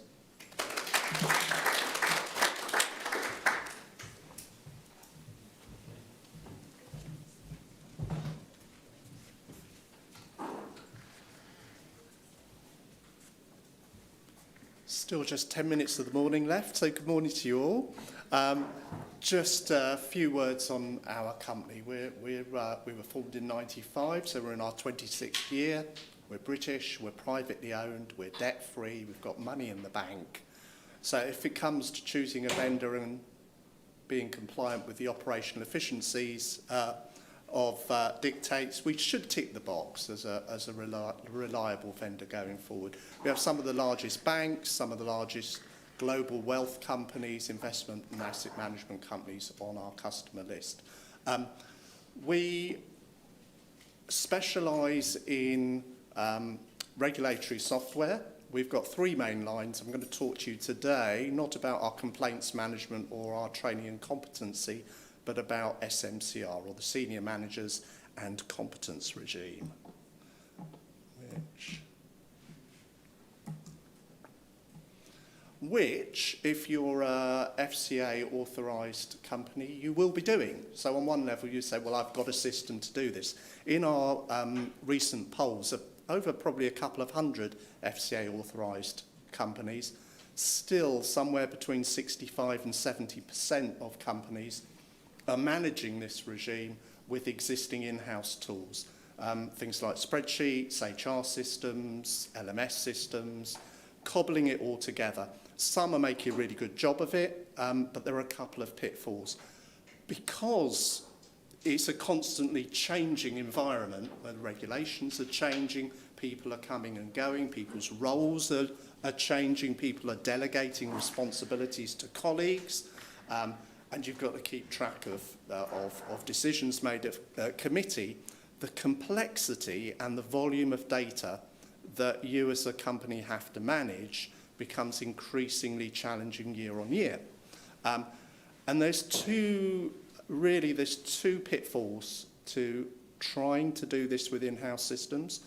Still just 10 minutes of the morning left, so good morning to you all. Just a few words on our company. We were formed in '95, so we're in our 26th year. We're British, we're privately owned, we're debt-free, we've got money in the bank. So if it comes to choosing a vendor and being compliant with the operational efficiencies, dictates, we should tick the box as a reliable vendor going forward. We have some of the largest banks, some of the largest global wealth companies, investment and asset management companies on our customer list. We specialise in regulatory software. We've got 3 main lines. I'm going to talk to you today not about our complaints management or our training and competency, but about SMCR, or the Senior Managers and Competence Regime, which, if you're a FCA authorised company, you will be doing. So on one level you say, well, I've got a system to do this. In our recent polls, over probably a couple of hundred FCA authorised companies, still somewhere between 65 and 70% of companies are managing this regime with existing in-house tools. Things like spreadsheets, HR systems, LMS systems, cobbling it all together. Some are making a really good job of it, but there are a couple of pitfalls. Because it's a constantly changing environment where the regulations are changing, people are coming and going, people's roles are changing, people are delegating responsibilities to colleagues, and you've got to keep track of decisions made at committee. The complexity and the volume of data that you as a company have to manage becomes increasingly challenging year on year. And there's two pitfalls to trying to do this with in-house systems.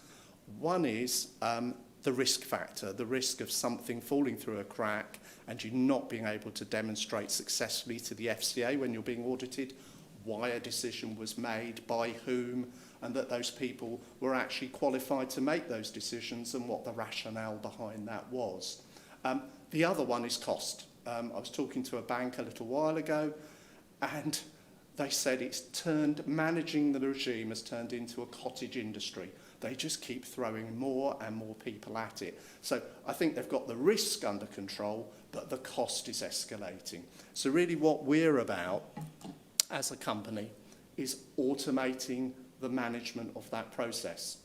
One is the risk factor, the risk of something falling through a crack and you not being able to demonstrate successfully to the FCA when you're being audited why a decision was made, by whom, and that those people were actually qualified to make those decisions and what the rationale behind that was. The other one is cost. I was talking to a bank a little while ago, and they said managing the regime has turned into a cottage industry. They just keep throwing more and more people at it. So I think they've got the risk under control, but the cost is escalating. So really what we're about as a company is automating the management of that process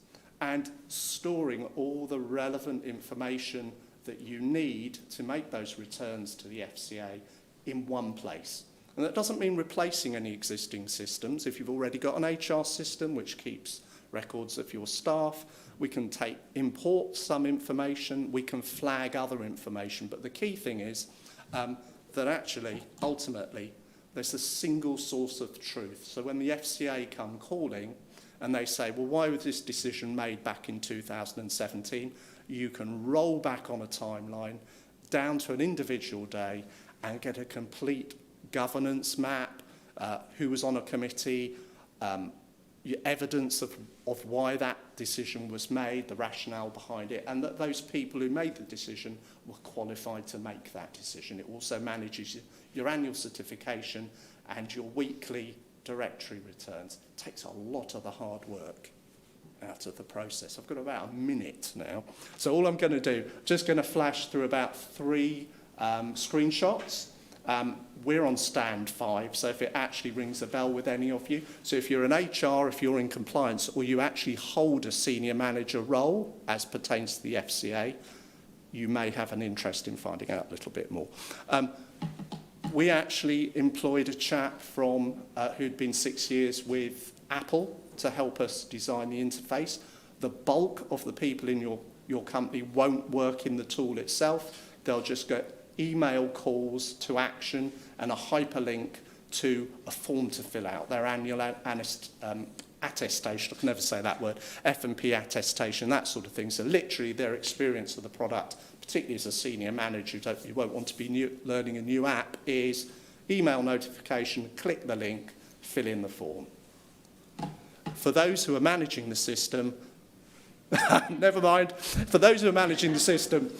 and storing all the relevant information that you need to make those returns to the FCA in one place. And that doesn't mean replacing any existing systems. If you've already got an HR system which keeps records of your staff, we can import some information, we can flag other information, but the key thing is that actually, ultimately, there's a single source of truth. So when the FCA come calling and they say, well, why was this decision made back in 2017? You can roll back on a timeline down to an individual day and get a complete governance map, who was on a committee, evidence of why that decision was made, the rationale behind it, and that those people who made the decision were qualified to make that decision. It also manages your annual certification and your weekly directory returns. It takes a lot of the hard work out of the process. I've got about a minute now. So all I'm going to do, just going to flash through about 3 screenshots. We're on stand 5, so if it actually rings a bell with any of you. So if you're in HR, if you're in compliance, or you actually hold a senior manager role as pertains to the FCA, you may have an interest in finding out a little bit more. We actually employed a chap from who'd been 6 years with Apple to help us design the interface. The bulk of the people in your company won't work in the tool itself. They'll just get email calls to action and a hyperlink to a form to fill out, their annual attestation, I can never say that word, F&P attestation, that sort of thing. So literally their experience of the product, particularly as a senior manager, you won't want to be learning a new app, is email notification, click the link, fill in the form. For those who are managing the system, never mind, for those who are managing the system,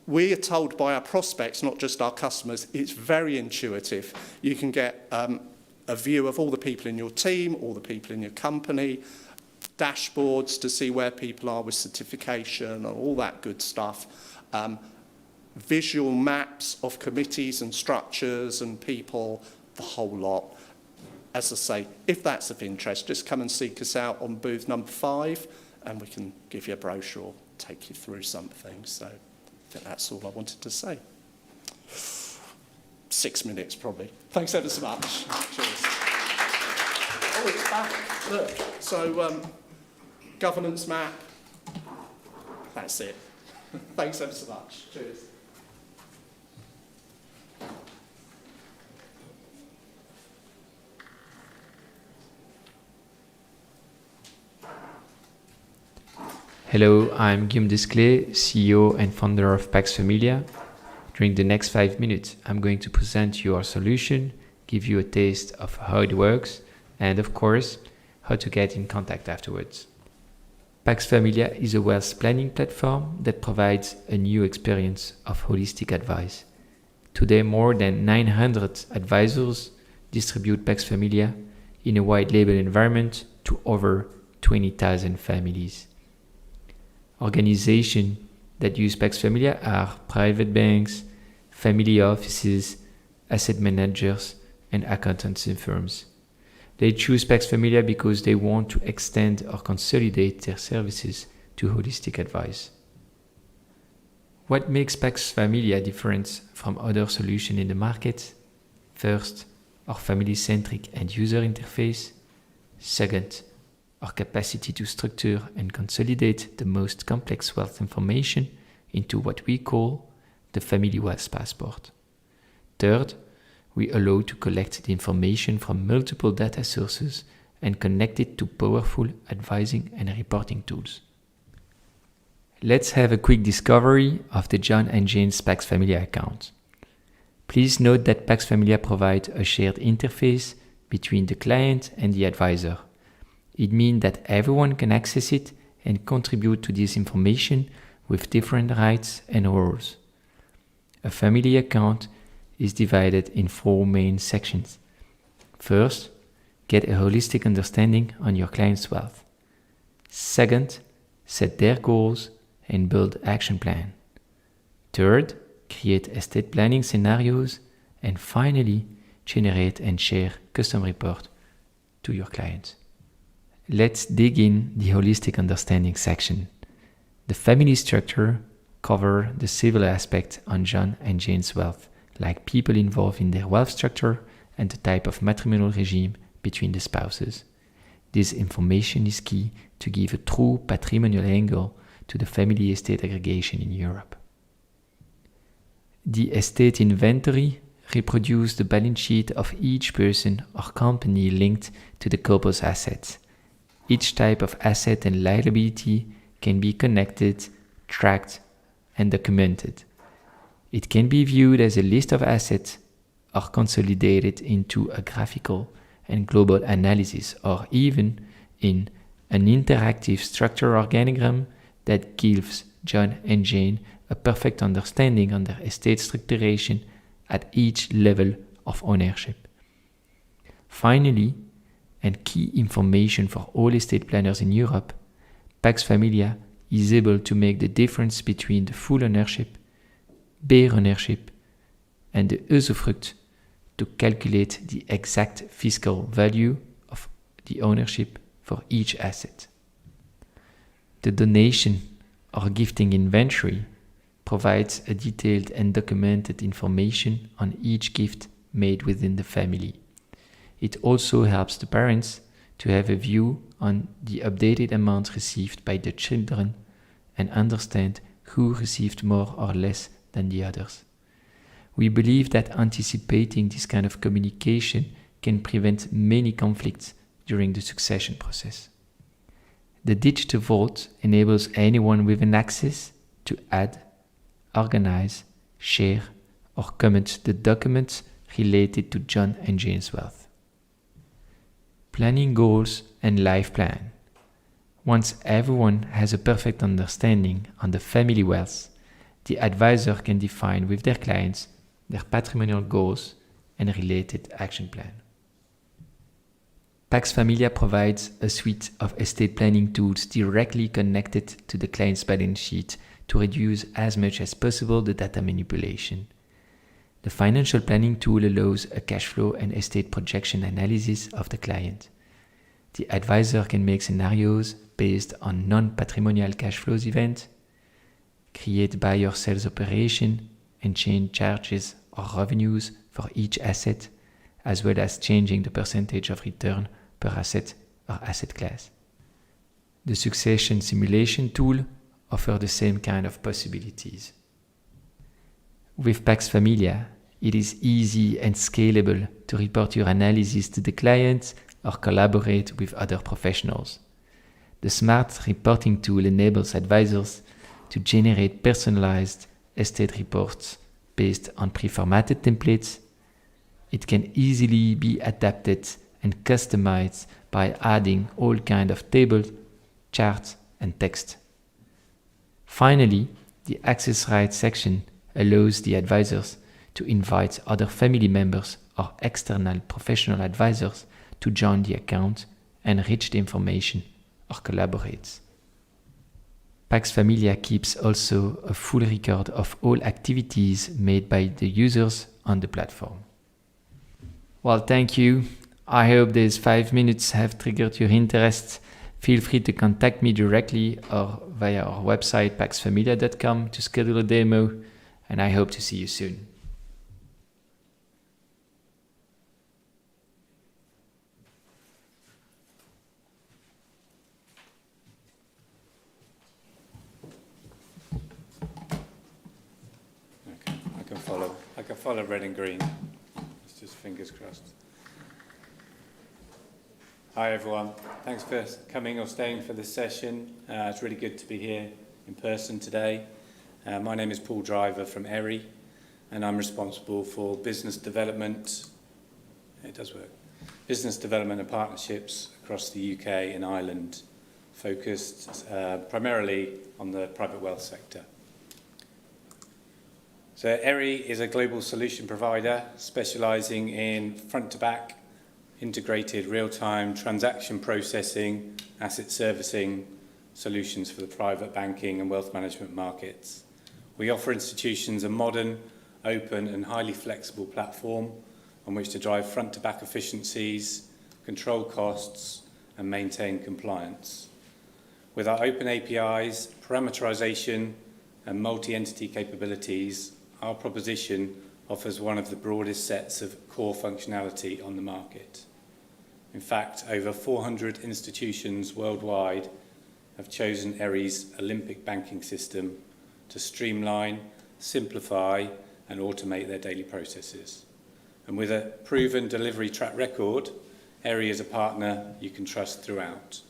we are told by our prospects, not just our customers, it's very intuitive. You can get a view of all the people in your team, all the people in your company, dashboards to see where people are with certification and all that good stuff, visual maps of committees and structures and people, the whole lot. as I say, if that's of interest, just come and seek us out on booth number 5 and we can give you a brochure, take you through something. So I think that's all I wanted to say. 6 minutes probably. Thanks ever so much. Cheers. Oh, it's back. Look. So governance map. That's it. Thanks ever so much. Cheers. Hello, I'm Guillaume Desclés, CEO and founder of Pax Familia. During the next 5 minutes, I'm going to present you our solution, give you a taste of how it works, and of course, how to get in contact afterwards. Pax Familia is a wealth planning platform that provides a new experience of holistic advice. Today, more than 900 advisors distribute Pax Familia in a white label environment to over 20,000 families. Organizations that use Pax Familia are private banks, family offices, asset managers, and accountancy firms. They choose Pax Familia because they want to extend or consolidate their services to holistic advice. What makes Pax Familia different from other solutions in the market? First, our family-centric and user interface. Second, our capacity to structure and consolidate the most complex wealth information into what we call the Family Wealth Passport. Third, we allow to collect the information from multiple data sources and connect it to powerful advising and reporting tools. Let's have a quick discovery of the John and Jane's Pax Familia account. Please note that Pax Familia provides a shared interface between the client and the advisor. It means that everyone can access it and contribute to this information with different rights and roles. A family account is divided in 4 main sections. First, get a holistic understanding on your client's wealth. Second, set their goals and build action plan. Third, create estate planning scenarios. And finally, generate and share custom report to your clients. Let's dig in the holistic understanding section. The family structure covers the civil aspect on John and Jane's wealth, like people involved in their wealth structure and the type of matrimonial regime between the spouses. This information is key to give a true patrimonial angle to the family estate aggregation in Europe. The estate inventory reproduces the balance sheet of each person or company linked to the couple's assets. Each type of asset and liability can be connected, tracked, and documented. It can be viewed as a list of assets or consolidated into a graphical and global analysis, or even in an interactive structure organogram that gives John and Jane a perfect understanding on their estate structuration at each level of ownership. Finally, and key information for all estate planners in Europe, Pax Familia is able to make the difference between the full ownership, bare ownership, and the usufruct to calculate the exact fiscal value of the ownership for each asset. The donation or gifting inventory provides a detailed and documented information on each gift made within the family. It also helps the parents to have a view on the updated amount received by the children and understand who received more or less than the others. We believe that anticipating this kind of communication can prevent many conflicts during the succession process. The digital vault enables anyone with an access to add, organize, share, or comment the documents related to John and Jane's wealth. Planning goals and life plan. Once everyone has a perfect understanding on the family wealth, the advisor can define with their clients their patrimonial goals and related action plan. Pax Familia provides a suite of estate planning tools directly connected to the client's balance sheet to reduce as much as possible the data manipulation. The financial planning tool allows a cash flow and estate projection analysis of the client. The advisor can make scenarios based on non-patrimonial cash flows events, create buy or sales operation, and change charges or revenues for each asset, as well as changing the percentage of return per asset or asset class. The succession simulation tool offers the same kind of possibilities. With Pax Familia, it is easy and scalable to report your analysis to the client or collaborate with other professionals. The smart reporting tool enables advisors to generate personalized estate reports based on pre-formatted templates. It can easily be adapted and customized by adding all kinds of tables, charts, and text. Finally, the access rights section allows the advisors to invite other family members or external professional advisors to join the account, enrich the information, or collaborate. Pax Familia keeps also a full record of all activities made by the users on the platform. Well, thank you. I hope these 5 minutes have triggered your interest. Feel free to contact me directly or via our website paxfamilia.com to schedule a demo, and I hope to see you soon. I can follow red and green. It's just fingers crossed. Hi everyone. Thanks for coming or staying for this session. It's really good to be here in person today. My name is Paul Driver from Eri, and I'm responsible for business development. It does work. Business development and partnerships across the UK and Ireland, focused primarily on the private wealth sector. So Eri is a global solution provider specializing in front-to-back integrated real-time transaction processing, asset servicing solutions for the private banking and wealth management markets. We offer institutions a modern, open and highly flexible platform on which to drive front-to-back efficiencies, control costs and maintain compliance. With our open APIs, parameterization and multi-entity capabilities, our proposition offers one of the broadest sets of core functionality on the market. In fact, over 400 institutions worldwide have chosen Eri's Olympic banking system to streamline, simplify, and automate their daily processes. And with a proven delivery track record, Eri is a partner you can trust throughout.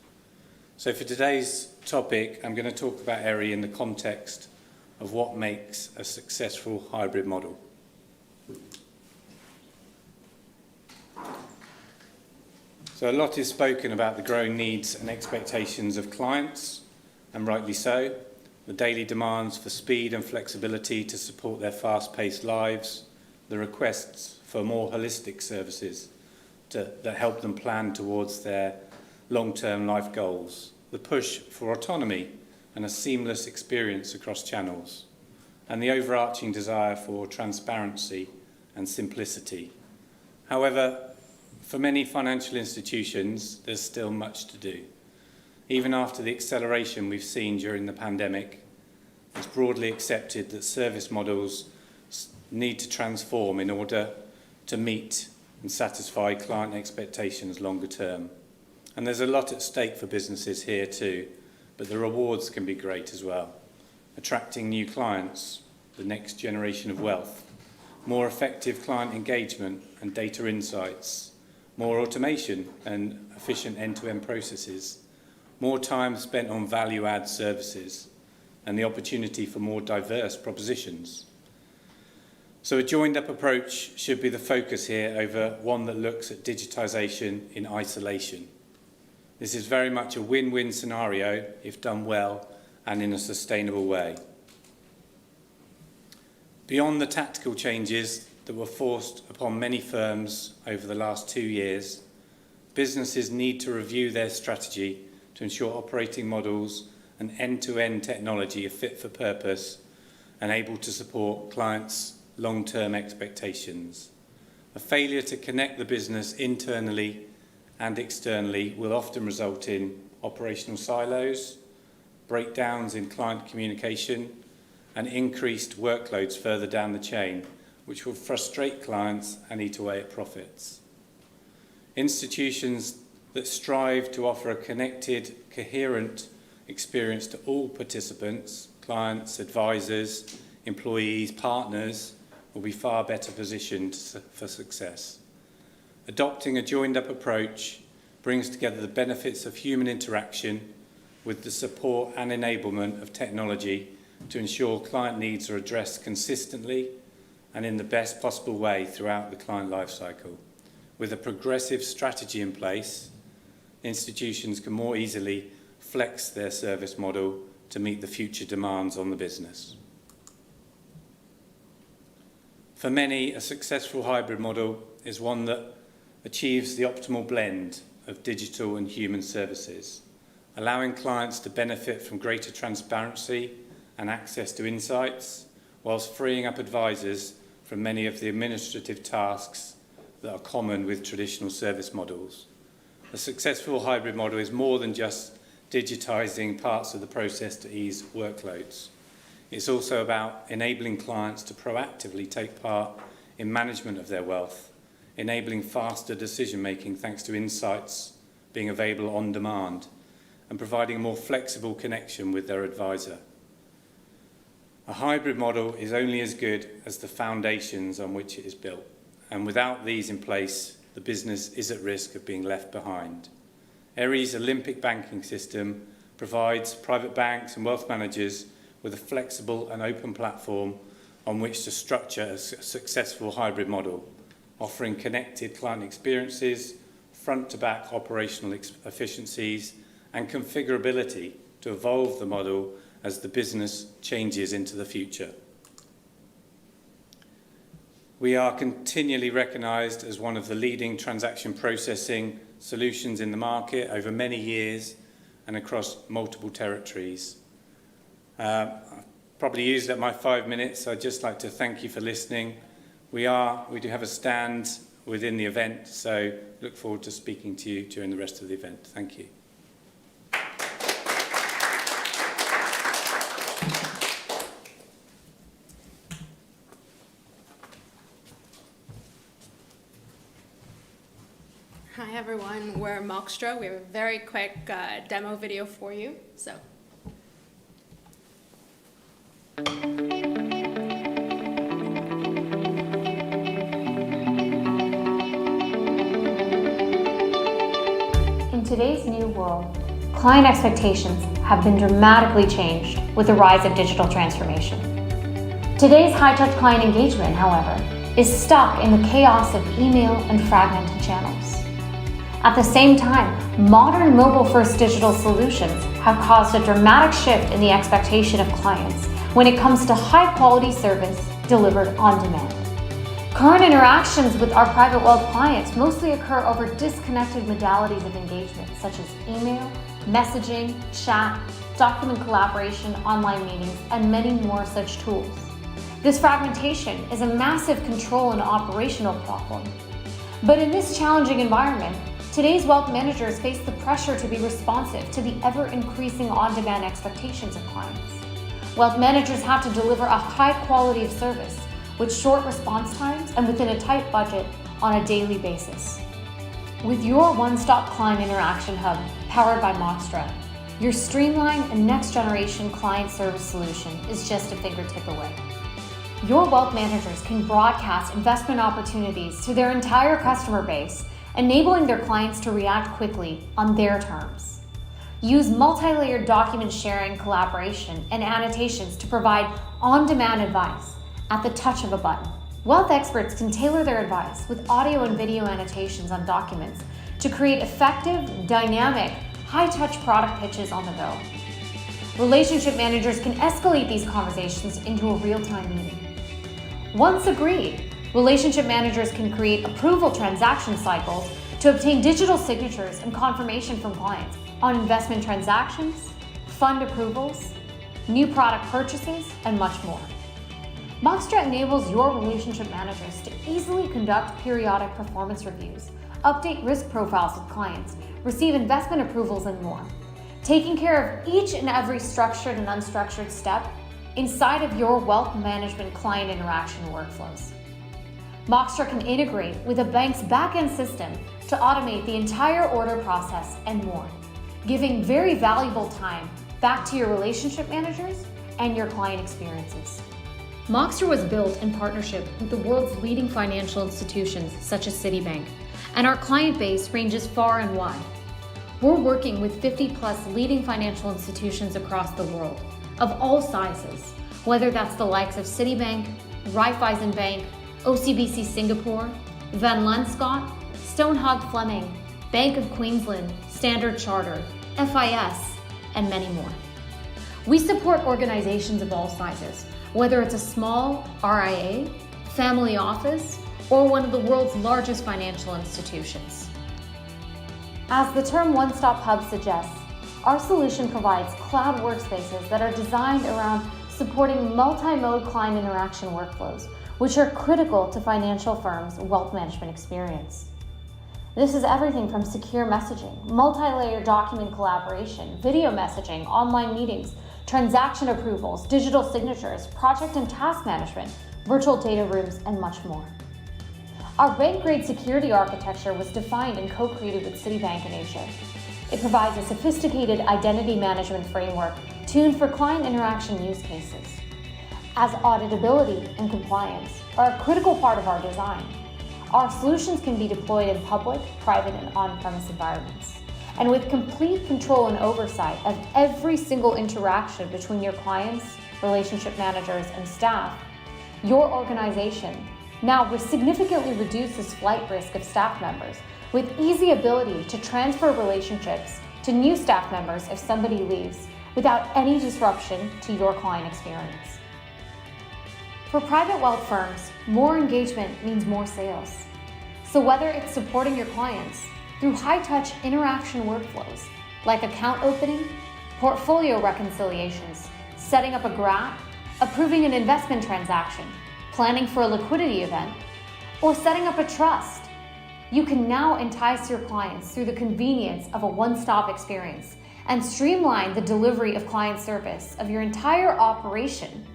So for today's topic, I'm going to talk about Eri in the context of what makes a successful hybrid model. So a lot is spoken about the growing needs and expectations of clients, and rightly so. The daily demands for speed and flexibility to support their fast-paced lives, the requests for more holistic services that help them plan towards their long-term life goals, the push for autonomy and a seamless experience across channels, and the overarching desire for transparency and simplicity. However, for many financial institutions, there's still much to do. Even after the acceleration we've seen during the pandemic, it's broadly accepted that service models need to transform in order to meet and satisfy client expectations longer term. And there's a lot at stake for businesses here too, but the rewards can be great as well. Attracting new clients, the next generation of wealth, more effective client engagement and data insights, more automation and efficient end-to-end processes, more time spent on value-add services, and the opportunity for more diverse propositions. So a joined-up approach should be the focus here over one that looks at digitisation in isolation. This is very much a win-win scenario if done well and in a sustainable way. Beyond the tactical changes that were forced upon many firms over the last 2 years, businesses need to review their strategy to ensure operating models and end-to-end technology are fit for purpose and able to support clients long-term expectations. A failure to connect the business internally and externally will often result in operational silos, breakdowns in client communication, and increased workloads further down the chain, which will frustrate clients and eat away at profits. Institutions that strive to offer a connected, coherent experience to all participants, clients, advisors, employees, partners, will be far better positioned for success. Adopting a joined-up approach brings together the benefits of human interaction with the support and enablement of technology to ensure client needs are addressed consistently and in the best possible way throughout the client lifecycle. With a progressive strategy in place, institutions can more easily flex their service model to meet the future demands on the business. For many, a successful hybrid model is one that achieves the optimal blend of digital and human services, allowing clients to benefit from greater transparency and access to insights, whilst freeing up advisors from many of the administrative tasks that are common with traditional service models. A successful hybrid model is more than just digitising parts of the process to ease workloads. It's also about enabling clients to proactively take part in management of their wealth, enabling faster decision-making thanks to insights being available on demand, and providing a more flexible connection with their advisor. A hybrid model is only as good as the foundations on which it is built, and without these in place, the business is at risk of being left behind. Eries' Olympic banking system provides private banks and wealth managers with a flexible and open platform on which to structure a successful hybrid model, offering connected client experiences, front-to-back operational efficiencies, and configurability to evolve the model as the business changes into the future. We are continually recognised as one of the leading transaction processing solutions in the market over many years and across multiple territories. I've probably used up my 5 minutes, so I'd just like to thank you for listening. We do have a stand within the event, so look forward to speaking to you during the rest of the event. Thank you. Hi everyone, we're Moxtra. We have a very quick demo video for you. In today's new world, client expectations have been dramatically changed with the rise of digital transformation. Today's high-touch client engagement, however, is stuck in the chaos of email and fragmented channels. At the same time, modern mobile-first digital solutions have caused a dramatic shift in the expectation of clients when it comes to high-quality service delivered on demand. Current interactions with our private wealth clients mostly occur over disconnected modalities of engagement, such as email, messaging, chat, document collaboration, online meetings, and many more such tools. This fragmentation is a massive control and operational problem. But in this challenging environment, today's wealth managers face the pressure to be responsive to the ever-increasing on-demand expectations of clients. Wealth managers have to deliver a high quality of service with short response times and within a tight budget on a daily basis. With your one-stop client interaction hub powered by Moxtra, your streamlined and next-generation client service solution is just a fingertip away. Your wealth managers can broadcast investment opportunities to their entire customer base, enabling their clients to react quickly on their terms. Use multi-layered document sharing, collaboration, and annotations to provide on-demand advice at the touch of a button. Wealth experts can tailor their advice with audio and video annotations on documents to create effective, dynamic, high-touch product pitches on the go. Relationship managers can escalate these conversations into a real-time meeting. Once agreed, relationship managers can create approval transaction cycles to obtain digital signatures and confirmation from clients on investment transactions, fund approvals, new product purchases, and much more. Moxtra enables your relationship managers to easily conduct periodic performance reviews, update risk profiles with clients, receive investment approvals, and more, taking care of each and every structured and unstructured step inside of your wealth management client interaction workflows. Moxtra can integrate with a bank's back-end system to automate the entire order process and more, giving very valuable time back to your relationship managers and your client experiences. Moxtra was built in partnership with the world's leading financial institutions such as Citibank, and our client base ranges far and wide. We're working with 50+ leading financial institutions across the world, of all sizes, whether that's the likes of Citibank, Raiffeisen Bank, OCBC Singapore, Van Lanschot, Stonehog Fleming, Bank of Queensland, Standard Chartered, FIS, and many more. We support organizations of all sizes, whether it's a small RIA, family office, or one of the world's largest financial institutions. As the term One-Stop Hub suggests, our solution provides cloud workspaces that are designed around supporting multi-mode client interaction workflows, which are critical to financial firms' wealth management experience. This is everything from secure messaging, multi-layer document collaboration, video messaging, online meetings, transaction approvals, digital signatures, project and task management, virtual data rooms, and much more. Our bank-grade security architecture was defined and co-created with Citibank in Asia. It provides a sophisticated identity management framework tuned for client interaction use cases. As auditability and compliance are a critical part of our design, our solutions can be deployed in public, private, and on-premise environments. And with complete control and oversight of every single interaction between your clients, relationship managers, and staff, your organization now significantly reduces flight risk of staff members with easy ability to transfer relationships to new staff members if somebody leaves without any disruption to your client experience. For private wealth firms, more engagement means more sales. So whether it's supporting your clients through high-touch interaction workflows like account opening, portfolio reconciliations, setting up a grant, approving an investment transaction, planning for a liquidity event, or setting up a trust, you can now entice your clients through the convenience of a one-stop experience and streamline the delivery of client service of your entire operation,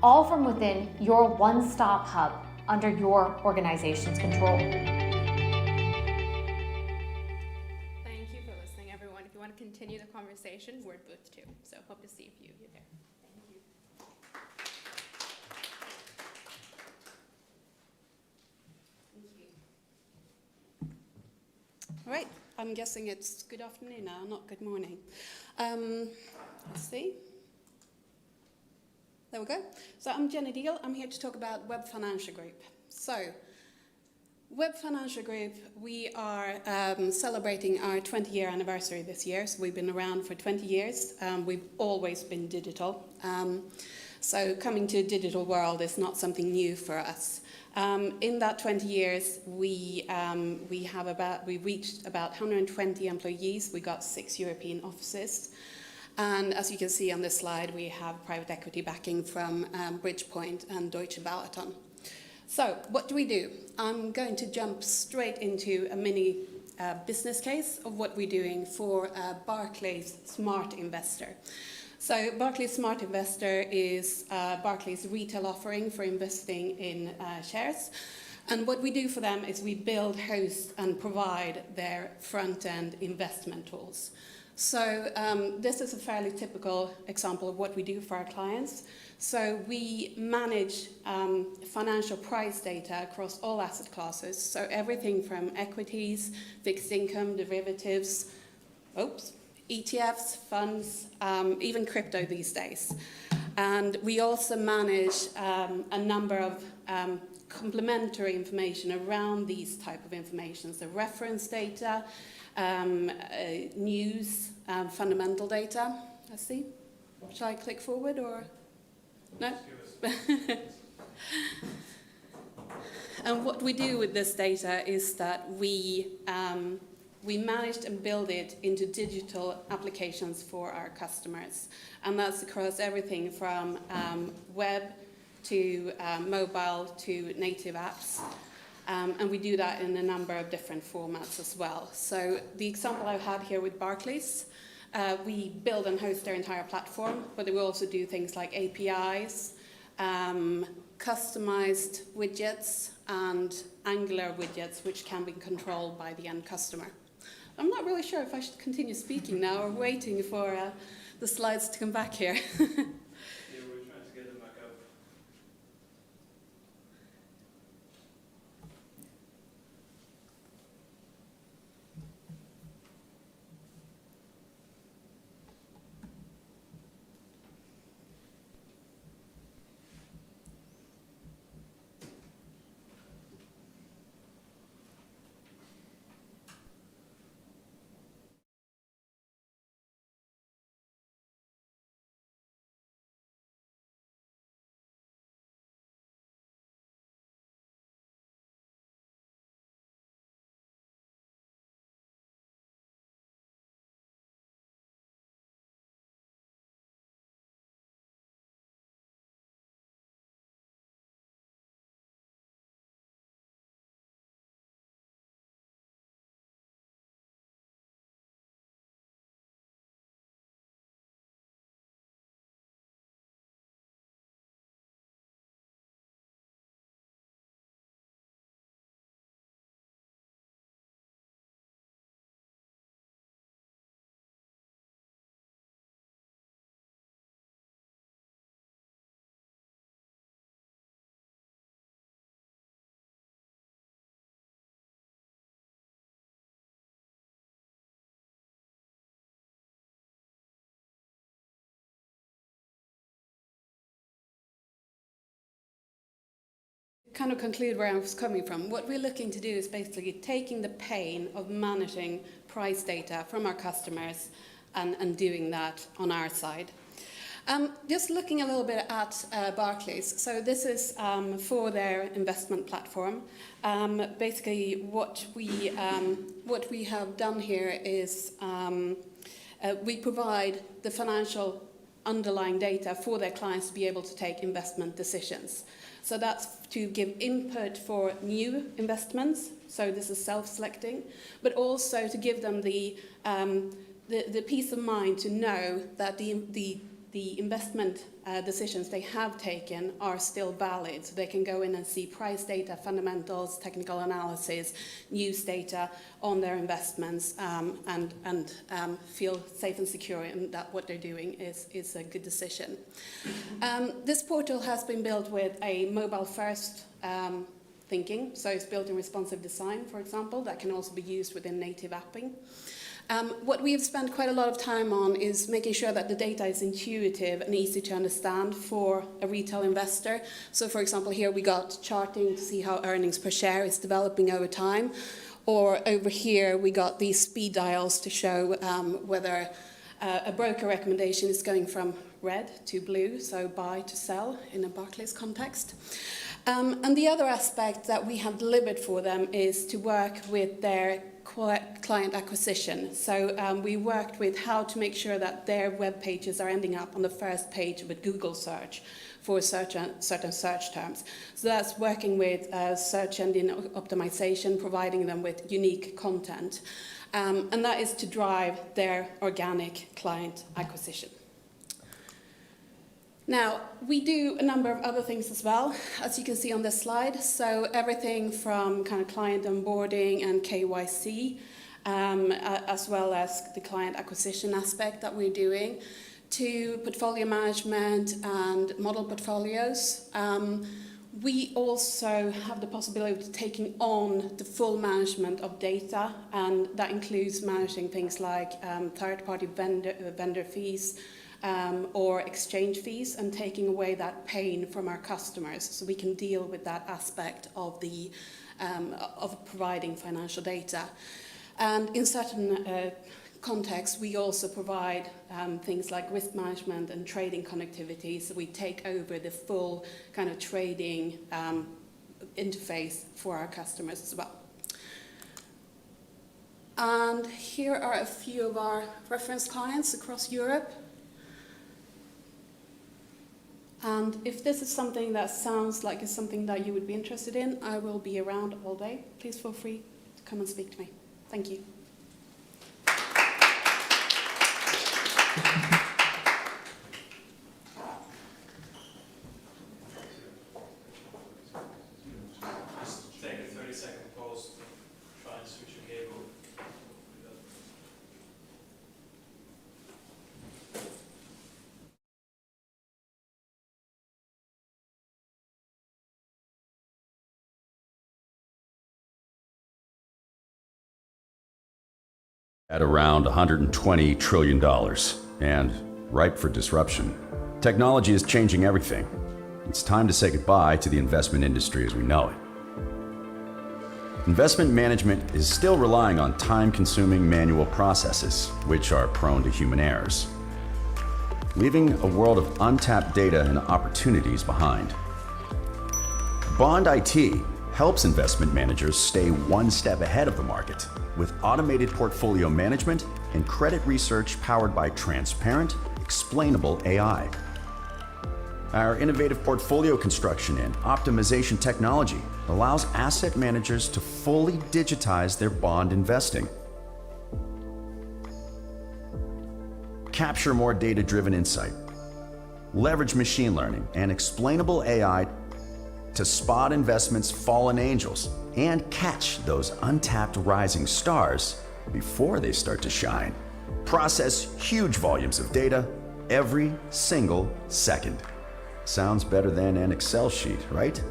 all from within your one-stop hub under your organization's control. Thank you for listening, everyone. If you want to continue the conversation, we're at booth 2. So hope to see you there. Thank you. All right, I'm guessing it's good afternoon now, not good morning. Let's see. There we go. So I'm Jenny Deal. I'm here to talk about Web Financial Group. So Web Financial Group, we are celebrating our 20-year anniversary this year. So we've been around for 20 years. We've always been digital. So coming to a digital world is not something new for us. In that 20 years, we reached about 120 employees. We got 6 European offices. And as you can see on this slide, we have private equity backing from Bridgepoint and Deutsche Balaton. So what do we do? I'm going to jump straight into a mini business case of what we're doing for Barclays Smart Investor. So Barclays Smart Investor is Barclays' retail offering for investing in shares. And what we do for them is we build, host, and provide their front-end investment tools. So this is a fairly typical example of what we do for our clients. So we manage financial price data across all asset classes. So everything from equities, fixed income, derivatives, ETFs, funds, even crypto these days. And we also manage a number of complementary information around these type of information. So reference data, news, fundamental data. Let's see. Shall I click forward or no? And what we do with this data is that we managed and build it into digital applications for our customers. And that's across everything from web to mobile to native apps. And we do that in a number of different formats as well. So the example I had here with Barclays, we build and host their entire platform, but we also do things like APIs, customized widgets, and Angular widgets, which can be controlled by the end customer. I'm not really sure if I should continue speaking now or waiting for the slides to come back here. Kind of conclude where I was coming from. What we're looking to do is basically taking the pain of managing price data from our customers and doing that on our side. Just looking a little bit at Barclays. So this is for their investment platform. Basically, what we have done here is we provide the financial underlying data for their clients to be able to take investment decisions. So that's to give input for new investments, so this is self-selecting, but also to give them the peace of mind to know that the investment decisions they have taken are still valid. So they can go in and see price data, fundamentals, technical analysis, news data on their investments, and feel safe and secure in that what they're doing is a good decision. This portal has been built with a mobile-first thinking. So it's built in responsive design, for example, that can also be used within native apping. What we've spent quite a lot of time on is making sure that the data is intuitive and easy to understand for a retail investor. So for example, here we got charting to see how earnings per share is developing over time. Or over here, we got these speed dials to show whether a broker recommendation is going from red to blue, so buy to sell in a Barclays context. And the other aspect that we have delivered for them is to work with their client acquisition. So we worked with how to make sure that their web pages are ending up on the first page of a Google search for certain search terms. So that's working with search engine optimization, providing them with unique content. And that is to drive their organic client acquisition. Now, we do a number of other things as well, as you can see on this slide. So everything from kind of client onboarding and KYC, as well as the client acquisition aspect that we're doing, to portfolio management and model portfolios. We also have the possibility of taking on the full management of data, and that includes managing things like third-party vendor fees, or exchange fees, and taking away that pain from our customers, so we can deal with that aspect of the of providing financial data. And in certain contexts, we also provide things like risk management and trading connectivity, so we take over the full kind of trading interface for our customers as well. And here are a few of our reference clients across Europe. And if this is something that sounds like it's something that you would be interested in, I will be around all day. Please feel free to come and speak to me. Thank you. Just take a 30-second pause, try and switch your cable. At around $120 trillion and ripe for disruption. Technology is changing everything. It's time to say goodbye to the investment industry as we know it. Investment management is still relying on time-consuming manual processes, which are prone to human errors, leaving a world of untapped data and opportunities behind. Bond IT helps investment managers stay one step ahead of the market with automated portfolio management and credit research powered by transparent, explainable AI. Our innovative portfolio construction and optimization technology allows asset managers to fully digitize their bond investing. Capture more data-driven insight. Leverage machine learning and explainable AI to spot investments' fallen angels and catch those untapped rising stars before they start to shine. Process huge volumes of data every single second. Sounds better than an Excel sheet, right?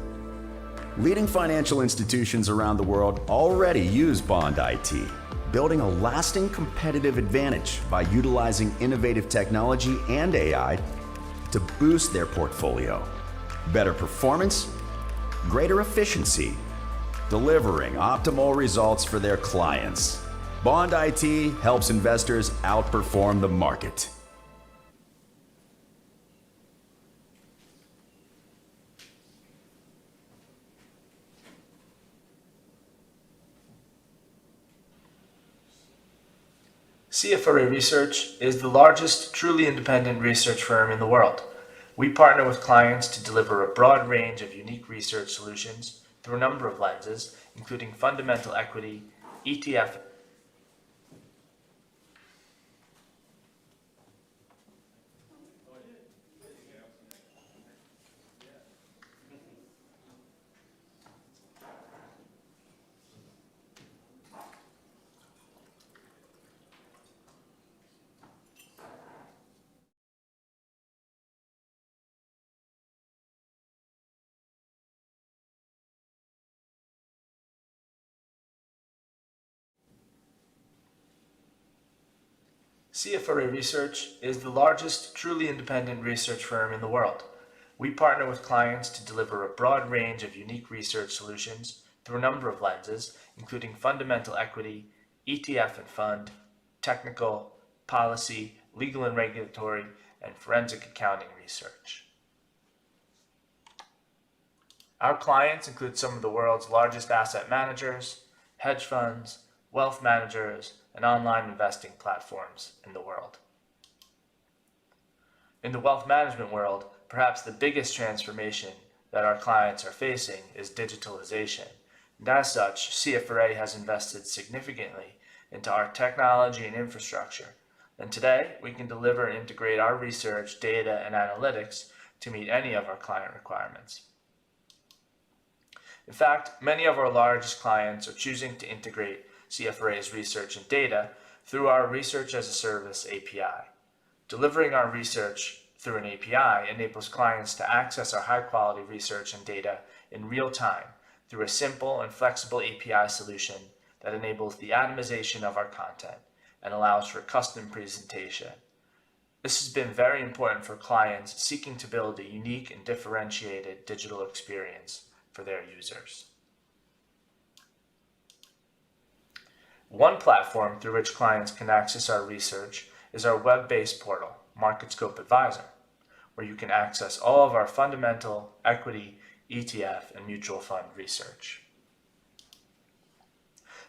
Leading financial institutions around the world already use Bond IT, building a lasting competitive advantage by utilizing innovative technology and AI to boost their portfolio. Better performance, greater efficiency, delivering optimal results for their clients. Bond IT helps investors outperform the market. CFRA Research is the largest truly independent research firm in the world. We partner with clients to deliver a broad range of unique research solutions through a number of lenses, including fundamental equity, ETF, CFRA Research is the largest truly independent research firm in the world. We partner with clients to deliver a broad range of unique research solutions through a number of lenses, including fundamental equity, ETF and fund, technical, policy, legal and regulatory, and forensic accounting research. Our clients include some of the world's largest asset managers, hedge funds, wealth managers, and online investing platforms in the world. In the wealth management world, perhaps the biggest transformation that our clients are facing is digitalization. And as such, CFRA has invested significantly into our technology and infrastructure. And today, we can deliver and integrate our research, data, and analytics to meet any of our client requirements. In fact, many of our largest clients are choosing to integrate CFRA's research and data through our Research as a Service API. Delivering our research through an API enables clients to access our high-quality research and data in real time through a simple and flexible API solution that enables the atomization of our content and allows for custom presentation. This has been very important for clients seeking to build a unique and differentiated digital experience for their users. One platform through which clients can access our research is our web-based portal, MarketScope Advisor, where you can access all of our fundamental, equity, ETF, and mutual fund research.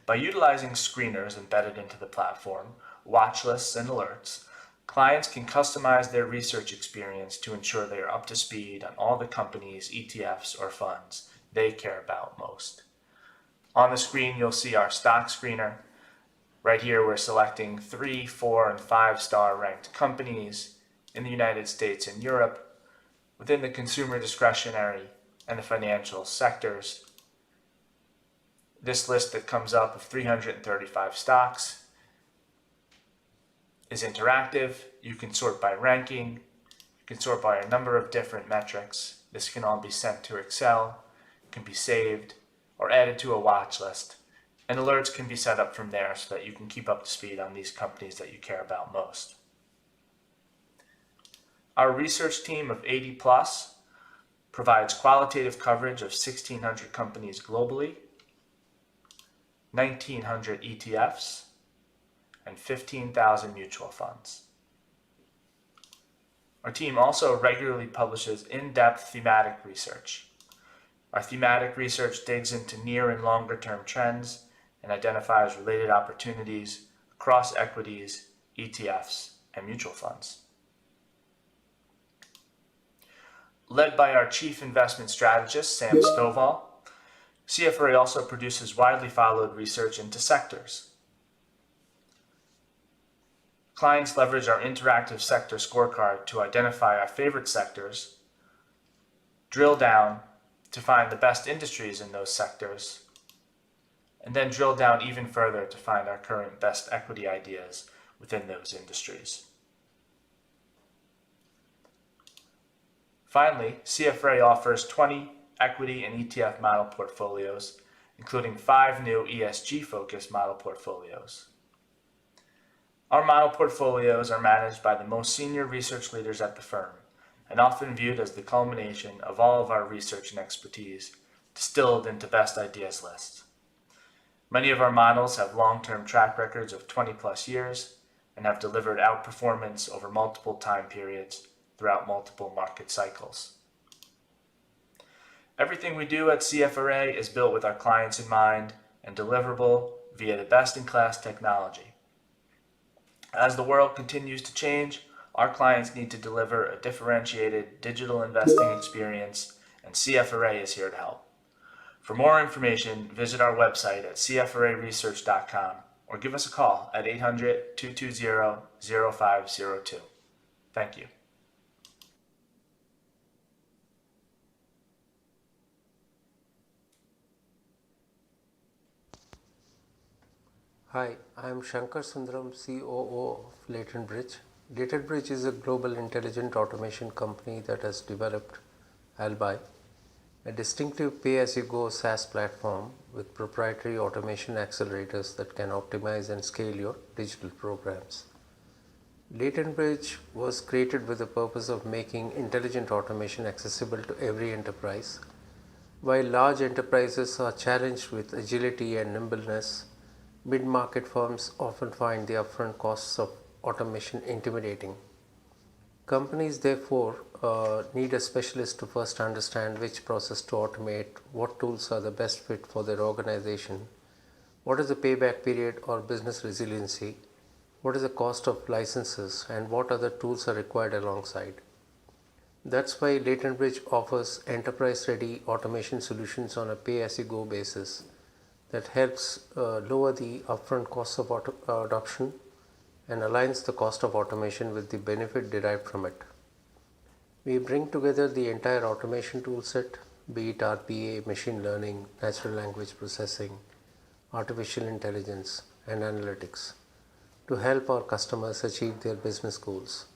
By utilizing screeners embedded into the platform, watch lists, and alerts, Clients can customize their research experience to ensure they are up to speed on all the companies, ETFs, or funds they care about most. On the screen, you'll see our stock screener. Right here, we're selecting 3, 4, and 5-star ranked companies in the United States and Europe within the consumer discretionary and the financial sectors. This list that comes up of 335 stocks is interactive. You can sort by ranking. You can sort by a number of different metrics. This can all be sent to Excel, can be saved, or added to a watch list. And alerts can be set up from there so that you can keep up to speed on these companies that you care about most. Our research team of 80 plus provides qualitative coverage of 1,600 companies globally, 1,900 ETFs, and 15,000 mutual funds. Our team also regularly publishes in-depth thematic research. Our thematic research digs into near and longer term trends and identifies related opportunities across equities, ETFs, and mutual funds. Led by our Chief Investment Strategist, Sam Stovall, CFRA also produces widely followed research into sectors. Clients leverage our interactive sector scorecard to identify our favorite sectors, drill down to find the best industries in those sectors, and then drill down even further to find our current best equity ideas within those industries. Finally, CFRA offers 20 equity and ETF model portfolios, including 5 new ESG-focused model portfolios. Our model portfolios are managed by the most senior research leaders at the firm, and often viewed as the culmination of all of our research and expertise, distilled into best ideas lists. Many of our models have long-term track records of 20 plus years and have delivered outperformance over multiple time periods throughout multiple market cycles. Everything we do at CFRA is built with our clients in mind and deliverable via the best-in-class technology. As the world continues to change, our clients need to deliver a differentiated digital investing experience, and CFRA is here to help. For more information, visit our website at cfraresearch.com or give us a call at 800-220-0502. Thank you. Hi, I am Shankar Sundaram, COO of Latent Bridge. Latent Bridge is a global intelligent automation company that has developed Albi, a distinctive pay-as-you-go SaaS platform with proprietary automation accelerators that can optimize and scale your digital programs. Latent Bridge was created with the purpose of making intelligent automation accessible to every enterprise. While large enterprises are challenged with agility and nimbleness, mid-market firms often find the upfront costs of automation intimidating. Companies therefore need a specialist to first understand which process to automate, what tools are the best fit for their organization, what is the payback period or business resiliency, what is the cost of licenses, and what other tools are required alongside. That's why Latent Bridge offers enterprise-ready automation solutions on a pay-as-you-go basis that helps lower the upfront costs of adoption and aligns the cost of automation with the benefit derived from it. We bring together the entire automation toolset, be it RPA, machine learning, natural language processing, artificial intelligence, and analytics, to help our customers achieve their business goals.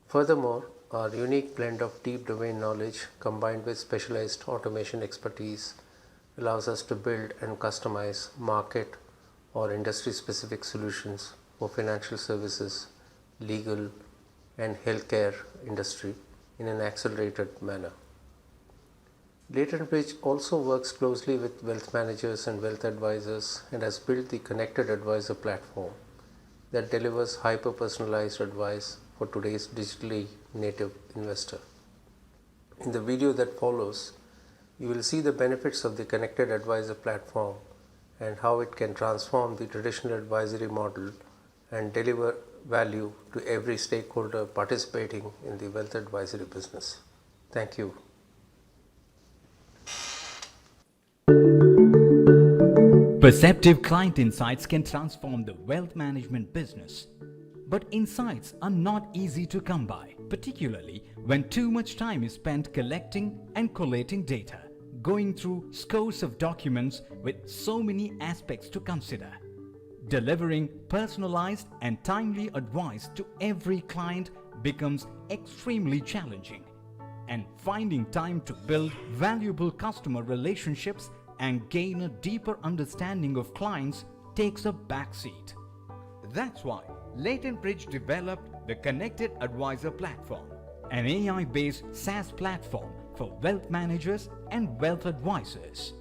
Furthermore, our unique blend of deep domain knowledge combined with specialized automation expertise allows us to build and customize market or industry-specific solutions for financial services, legal, and healthcare industry in an accelerated manner. Latent Bridge also works closely with wealth managers and wealth advisors and has built the Connected Advisor platform that delivers hyper-personalized advice for today's digitally native investor. In the video that follows, you will see the benefits of the Connected Advisor platform and how it can transform the traditional advisory model and deliver value to every stakeholder participating in the wealth advisory business. Thank you. Perceptive client insights can transform the wealth management business. But insights are not easy to come by, particularly when too much time is spent collecting and collating data, going through scores of documents with so many aspects to consider. Delivering personalized and timely advice to every client becomes extremely challenging, and finding time to build valuable customer relationships and gain a deeper understanding of clients takes a backseat. That's why Latent Bridge developed the Connected Advisor Platform, an AI-based SaaS platform for wealth managers and wealth advisors.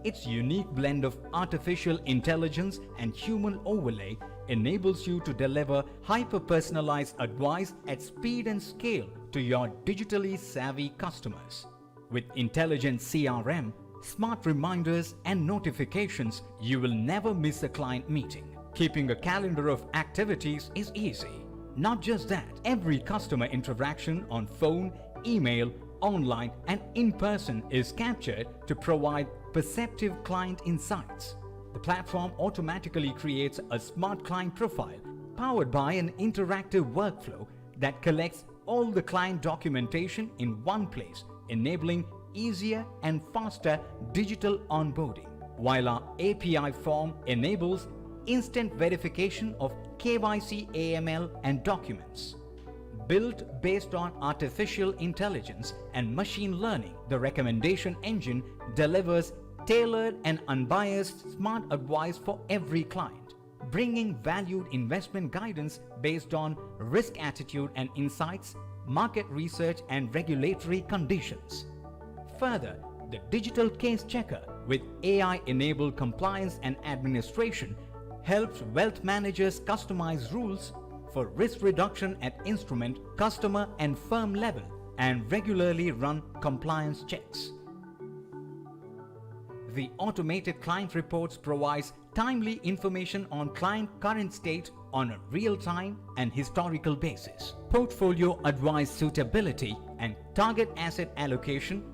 Its unique blend of artificial intelligence and human overlay enables you to deliver hyper-personalized advice at speed and scale to your digitally savvy customers. With intelligent CRM, smart reminders and notifications, you will never miss a client meeting. Keeping a calendar of activities is easy. Not just that, every customer interaction on phone, email, online and in person is captured to provide perceptive client insights. The platform automatically creates a smart client profile powered by an interactive workflow that collects all the client documentation in one place, enabling easier and faster digital onboarding, while our API form enables instant verification of KYC, AML and documents. Built based on artificial intelligence and machine learning, the recommendation engine delivers tailored and unbiased smart advice for every client, bringing valued investment guidance based on risk attitude and insights, market research and regulatory conditions. Further, the digital case checker with AI-enabled compliance and administration helps wealth managers customize rules for risk reduction at instrument, customer and firm level and regularly run compliance checks. The automated client reports provides timely information on client current state on a real-time and historical basis. Portfolio advice suitability and target asset allocation.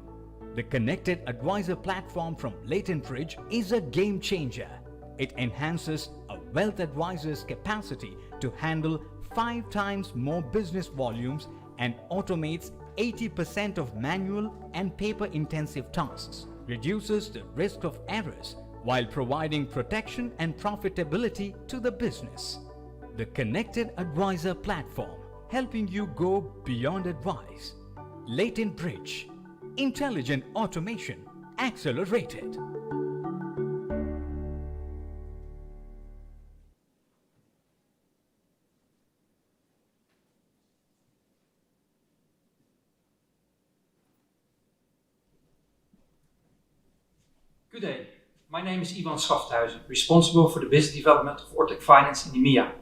The Connected Advisor platform from Latent Bridge is a game changer. It enhances a wealth advisor's capacity to handle 5 times more business volumes and automates 80% of manual and paper-intensive tasks, reduces the risk of errors while providing protection and profitability to the business. The Connected Advisor platform, helping you go beyond advice. Latent Bridge, intelligent automation accelerated. Good day, my name is Ivan Schafthuizen, responsible for the business development of WealthTech Finance in EMEA.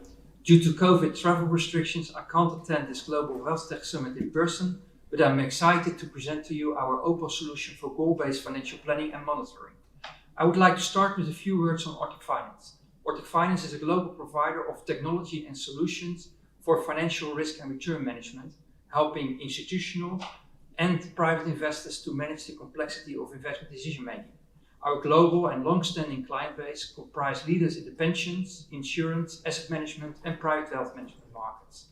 Due to COVID travel restrictions, I can't attend this Global WealthTech Summit in person, but I'm excited to present to you our Opal solution for goal-based financial planning and monitoring. I would like to start with a few words on WealthTech Finance. WealthTech Finance is a global provider of technology and solutions for financial risk and return management, helping institutional and private investors to manage the complexity of investment decision making. Our global and long-standing client base comprise leaders in the pensions, insurance, asset management and private wealth management markets.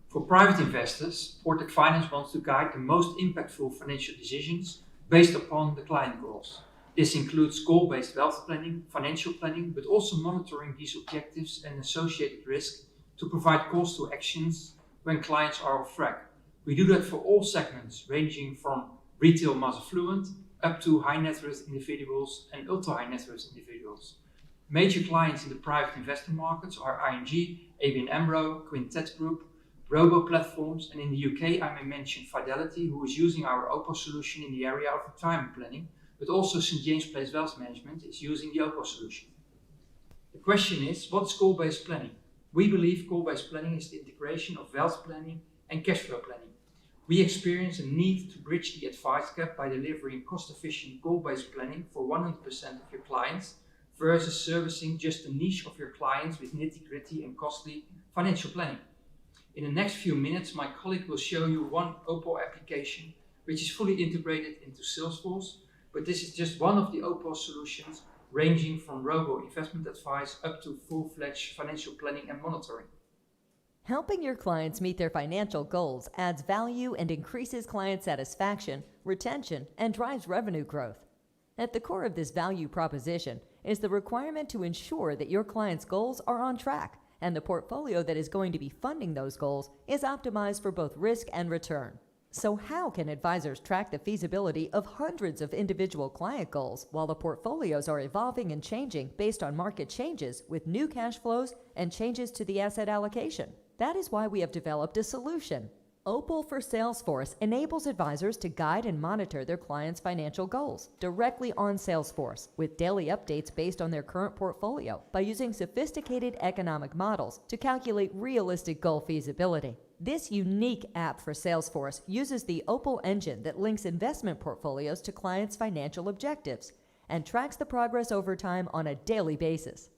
For private investors, WealthTech Finance wants to guide the most impactful financial decisions based upon the client goals. This includes goal-based wealth planning, financial planning, but also monitoring these objectives and associated risk to provide calls to actions when clients are off track. We do that for all segments, ranging from retail mass affluent up to high net worth individuals and ultra high net worth individuals. Major clients in the private investor markets are ING, ABN AMRO, Quintet Group, Robo Platforms, and in the UK I may mention Fidelity, who is using our Opal solution in the area of retirement planning, but also St. James Place Wealth Management is using the Opal solution. The question is, what is goal-based planning? We believe goal-based planning is the integration of wealth planning and cash flow planning. We experience a need to bridge the advice gap by delivering cost-efficient goal-based planning for 100% of your clients versus servicing just a niche of your clients with nitty-gritty and costly financial planning. In the next few minutes, my colleague will show you one Opal application which is fully integrated into Salesforce, but this is just one of the Opal solutions ranging from robo-investment advice up to full-fledged financial planning and monitoring. Helping your clients meet their financial goals adds value and increases client satisfaction, retention, and drives revenue growth. At the core of this value proposition is the requirement to ensure that your clients' goals are on track and the portfolio that is going to be funding those goals is optimized for both risk and return. So how can advisors track the feasibility of hundreds of individual client goals while the portfolios are evolving and changing based on market changes with new cash flows and changes to the asset allocation? That is why we have developed a solution. Opal for Salesforce enables advisors to guide and monitor their clients' financial goals directly on Salesforce with daily updates based on their current portfolio by using sophisticated economic models to calculate realistic goal feasibility. This unique app for Salesforce uses the Opal engine that links investment portfolios to clients' financial objectives and tracks the progress over time on a daily basis.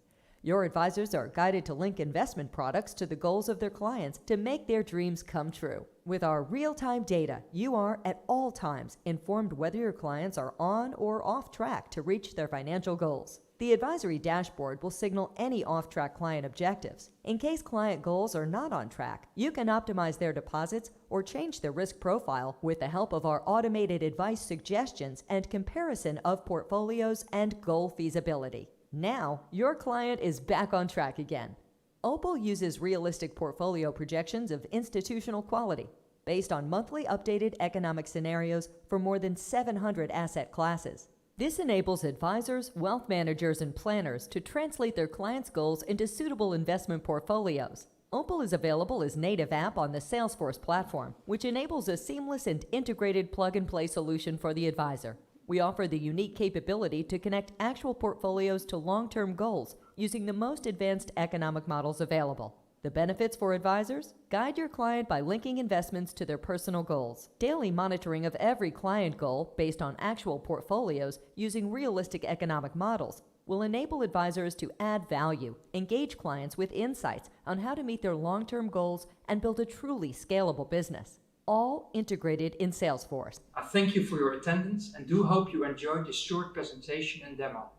Your advisors are guided to link investment products to the goals of their clients to make their dreams come true. With our real-time data, you are at all times informed whether your clients are on or off track to reach their financial goals. The advisory dashboard will signal any off-track client objectives. In case client goals are not on track, you can optimize their deposits or change their risk profile with the help of our automated advice suggestions and comparison of portfolios and goal feasibility. Now, your client is back on track again. Opal uses realistic portfolio projections of institutional quality based on monthly updated economic scenarios for more than 700 asset classes. This enables advisors, wealth managers, and planners to translate their clients' goals into suitable investment portfolios. Opal is available as native app on the Salesforce platform, which enables a seamless and integrated plug-and-play solution for the advisor. We offer the unique capability to connect actual portfolios to long-term goals using the most advanced economic models available. The benefits for advisors? Guide your client by linking investments to their personal goals. Daily monitoring of every client goal based on actual portfolios using realistic economic models will enable advisors to add value, engage clients with insights on how to meet their long-term goals, and build a truly scalable business. All integrated in Salesforce. I thank you for your attendance and do hope you enjoyed this short presentation and demo.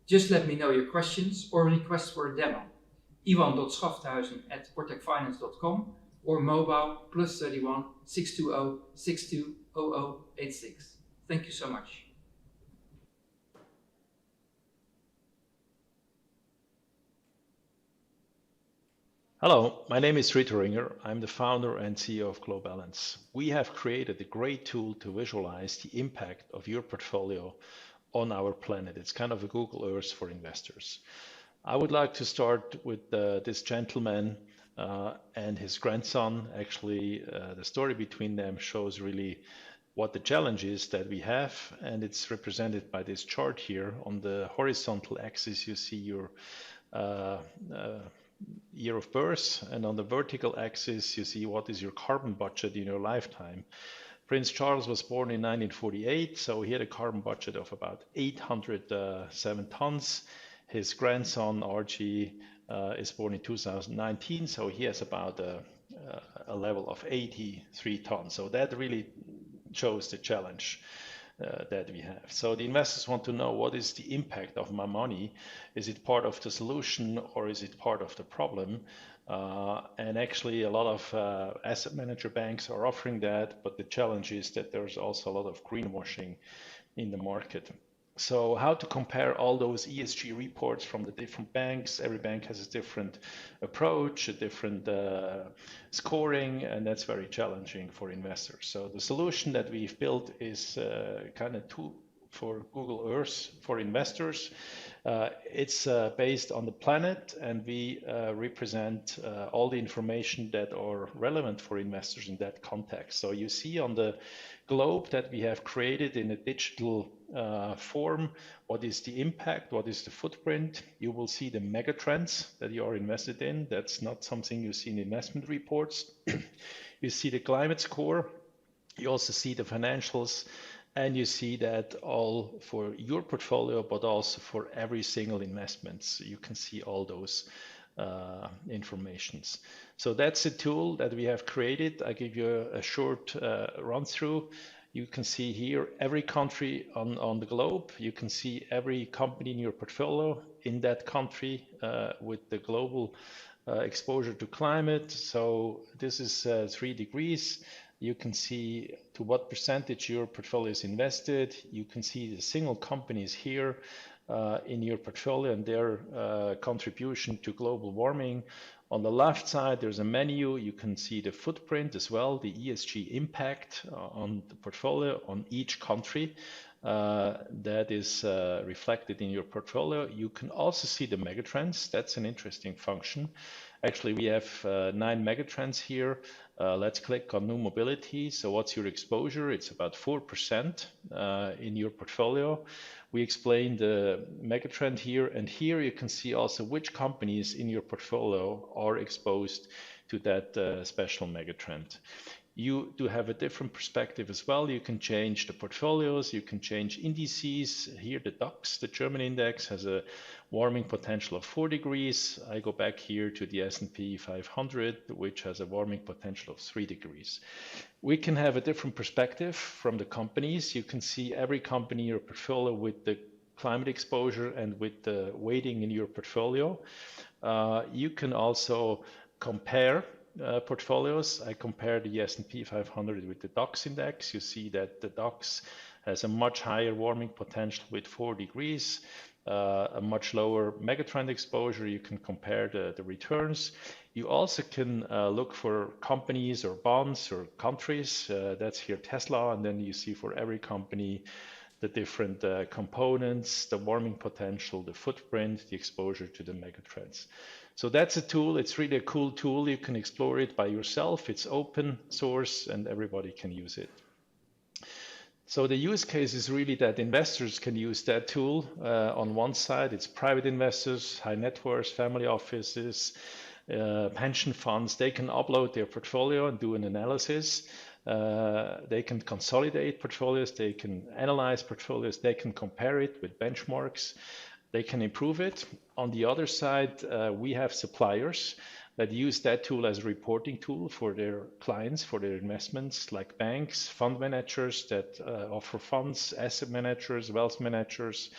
Just let me know your questions or requests for a demo. ivan.schafthuizen@portecfinance.com or mobile +31 620 620086. Thank you so much. Hello, my name is Rita Ringer. I'm the founder and CEO of Global Balance. We have created a great tool to visualize the impact of your portfolio on our planet. It's kind of a Google Earth for investors. I would like to start with this gentleman and his grandson. Actually, the story between them shows really what the challenge is that we have, and it's represented by this chart here. On the horizontal axis, you see your year of birth, and on the vertical axis you see what is your carbon budget in your lifetime. Prince Charles was born in 1948, so he had a carbon budget of about 807 tons. His grandson RG is born in 2019, so he has about a level of 83 tons. So that really shows the challenge that we have. So the investors want to know, what is the impact of my money? Is it part of the solution or is it part of the problem? And actually a lot of asset manager banks are offering that, but the challenge is that there's also a lot of greenwashing in the market. So how to compare all those ESG reports from the different banks? Every bank has a different approach, a different scoring, and that's very challenging for investors. So the solution that we've built is kind of tool for Google Earth for investors. It's based on the planet, and we represent all the information that are relevant for investors in that context. So you see on the globe that we have created in a digital form, what is the impact, what is the footprint. You will see the mega trends that you are invested in. That's not something you see in investment reports. You see the climate score. You also see the financials, and you see that all for your portfolio, but also for every single investment. So you can see all those informations. So that's a tool that we have created. I give you a short run through. You can see here every country on the globe. You can see every company in your portfolio in that country with the global exposure to climate. So this is 3 degrees. You can see to what percentage your portfolio is invested. You can see the single companies here in your portfolio and their contribution to global warming. On the left side, there's a menu. You can see the footprint as well, the ESG impact on the portfolio on each country that is reflected in your portfolio. You can also see the megatrends. That's an interesting function. Actually, we have 9 megatrends here. Let's click on new mobility. So what's your exposure? It's about 4% in your portfolio. We explained the megatrend here, and here you can see also which companies in your portfolio are exposed to that special megatrend. You do have a different perspective as well. You can change the portfolios, you can change indices. Here the DAX, the German index, has a warming potential of 4 degrees. I go back here to the S&P 500, which has a warming potential of 3 degrees. We can have a different perspective from the companies. You can see every company in your portfolio with the climate exposure and with the weighting in your portfolio. You can also compare portfolios. I compare the S&P 500 with the DAX index. You see that the DAX has a much higher warming potential with 4 degrees, a much lower megatrend exposure. You can compare the returns. You also can look for companies or bonds or countries. That's here Tesla, and then you see for every company the different components, the warming potential, the footprint, the exposure to the megatrends. So that's a tool. It's really a cool tool. You can explore it by yourself. It's open source and everybody can use it. So the use case is really that investors can use that tool. On one side, it's private investors, high net worth, family offices, pension funds. They can upload their portfolio and do an analysis. They can consolidate portfolios. They can analyze portfolios. They can compare it with benchmarks. They can improve it. On the other side, we have suppliers that use that tool as a reporting tool for their clients, for their investments, like banks, fund managers that offer funds, asset managers, wealth managers.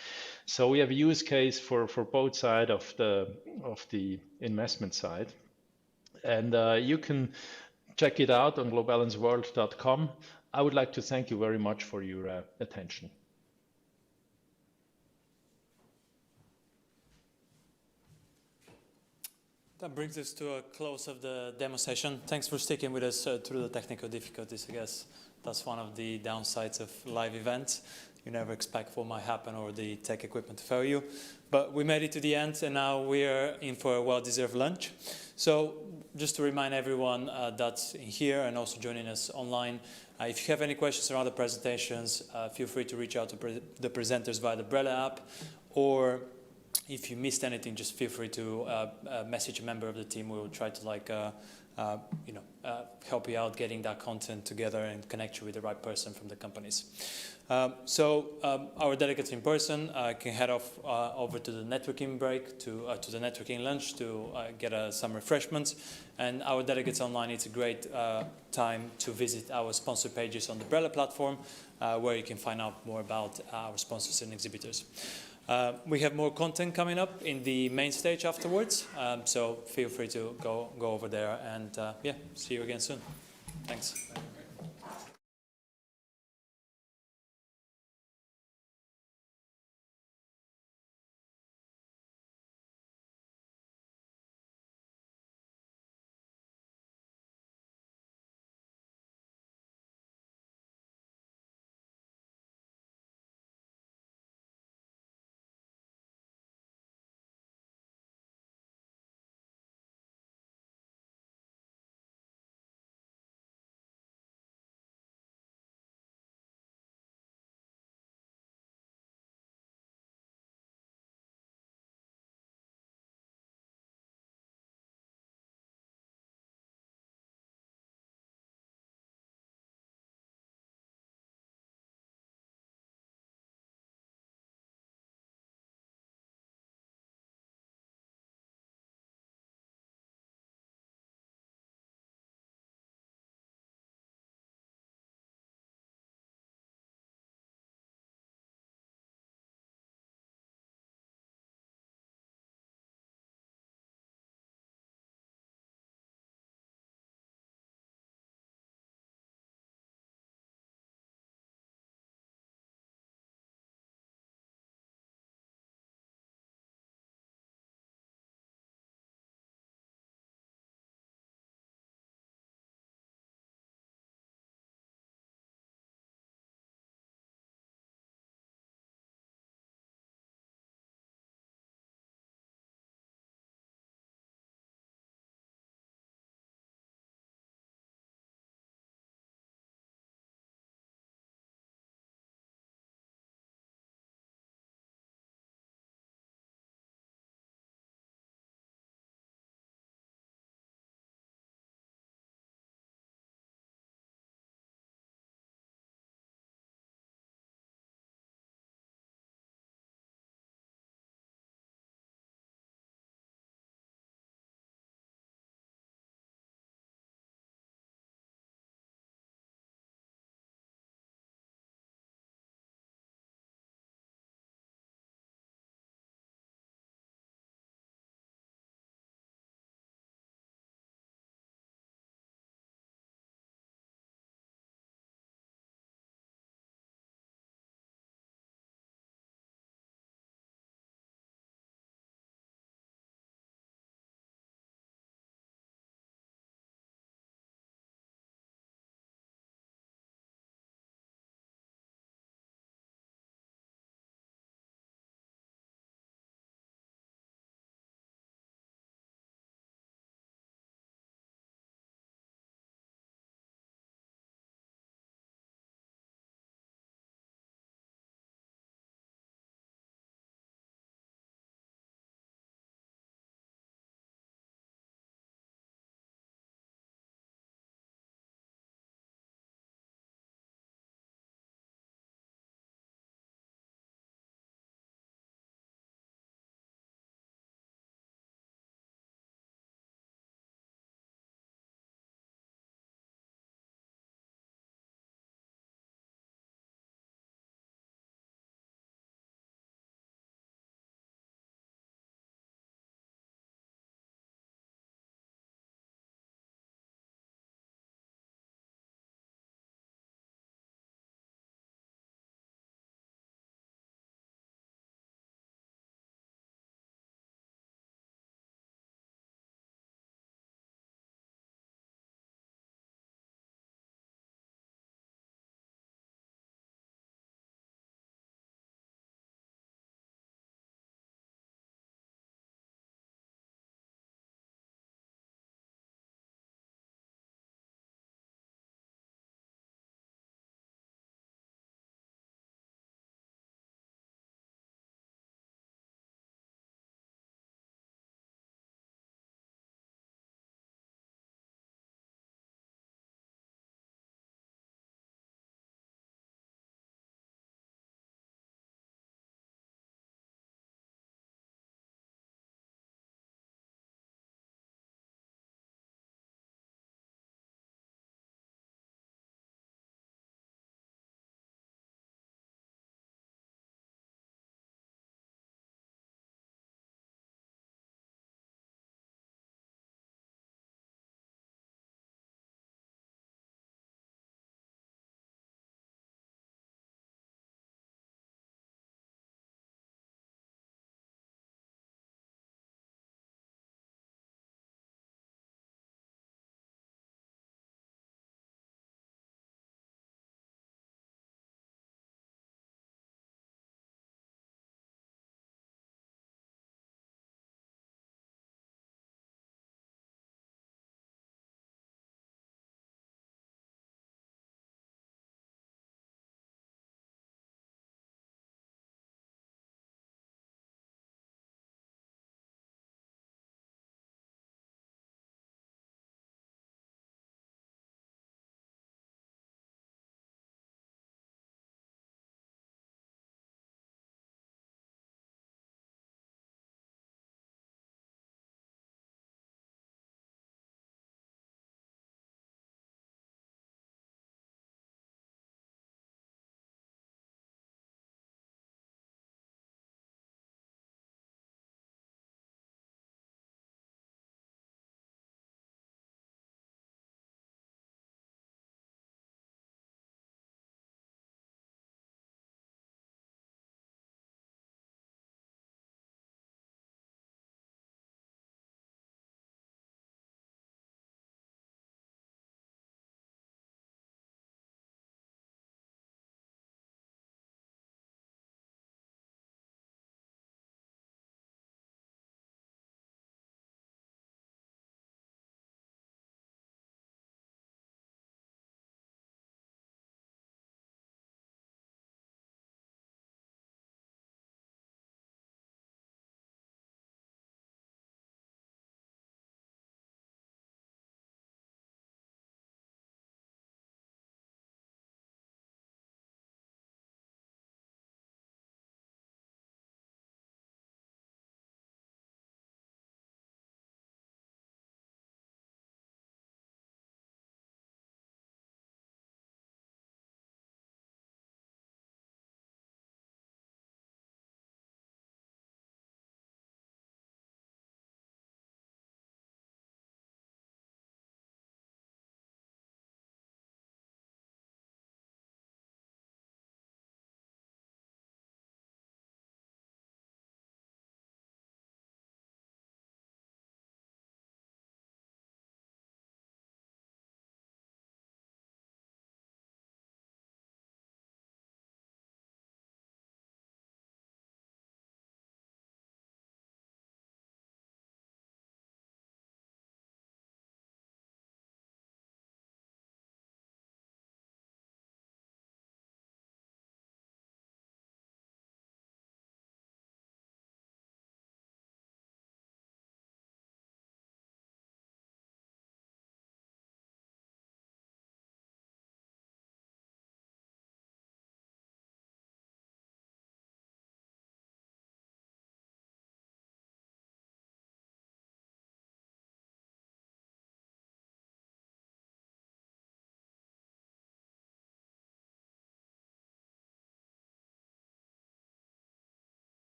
So we have a use case for both sides of the investment side. And you can check it out on globalbalanceworld.com. I would like to thank you very much for your attention. That brings us to a close of the demo session. Thanks for sticking with us through the technical difficulties. I guess that's one of the downsides of live events. You never expect what might happen or the tech equipment to fail you. But we made it to the end, and now we're in for a well-deserved lunch. So just to remind everyone that's here and also joining us online, if you have any questions around the presentations, feel free to reach out to the presenters via the Brella app, or if you missed anything, just feel free to message a member of the team. We will try to help you out getting that content together and connect you with the right person from the companies. So our delegates in person can head off over to the networking break, to the networking lunch to get some refreshments. And our delegates online, it's a great time to visit our sponsor pages on the Brella platform, where you can find out more about our sponsors and exhibitors. We have more content coming up in the main stage afterwards, so feel free to go over there, and see you again soon. Thanks.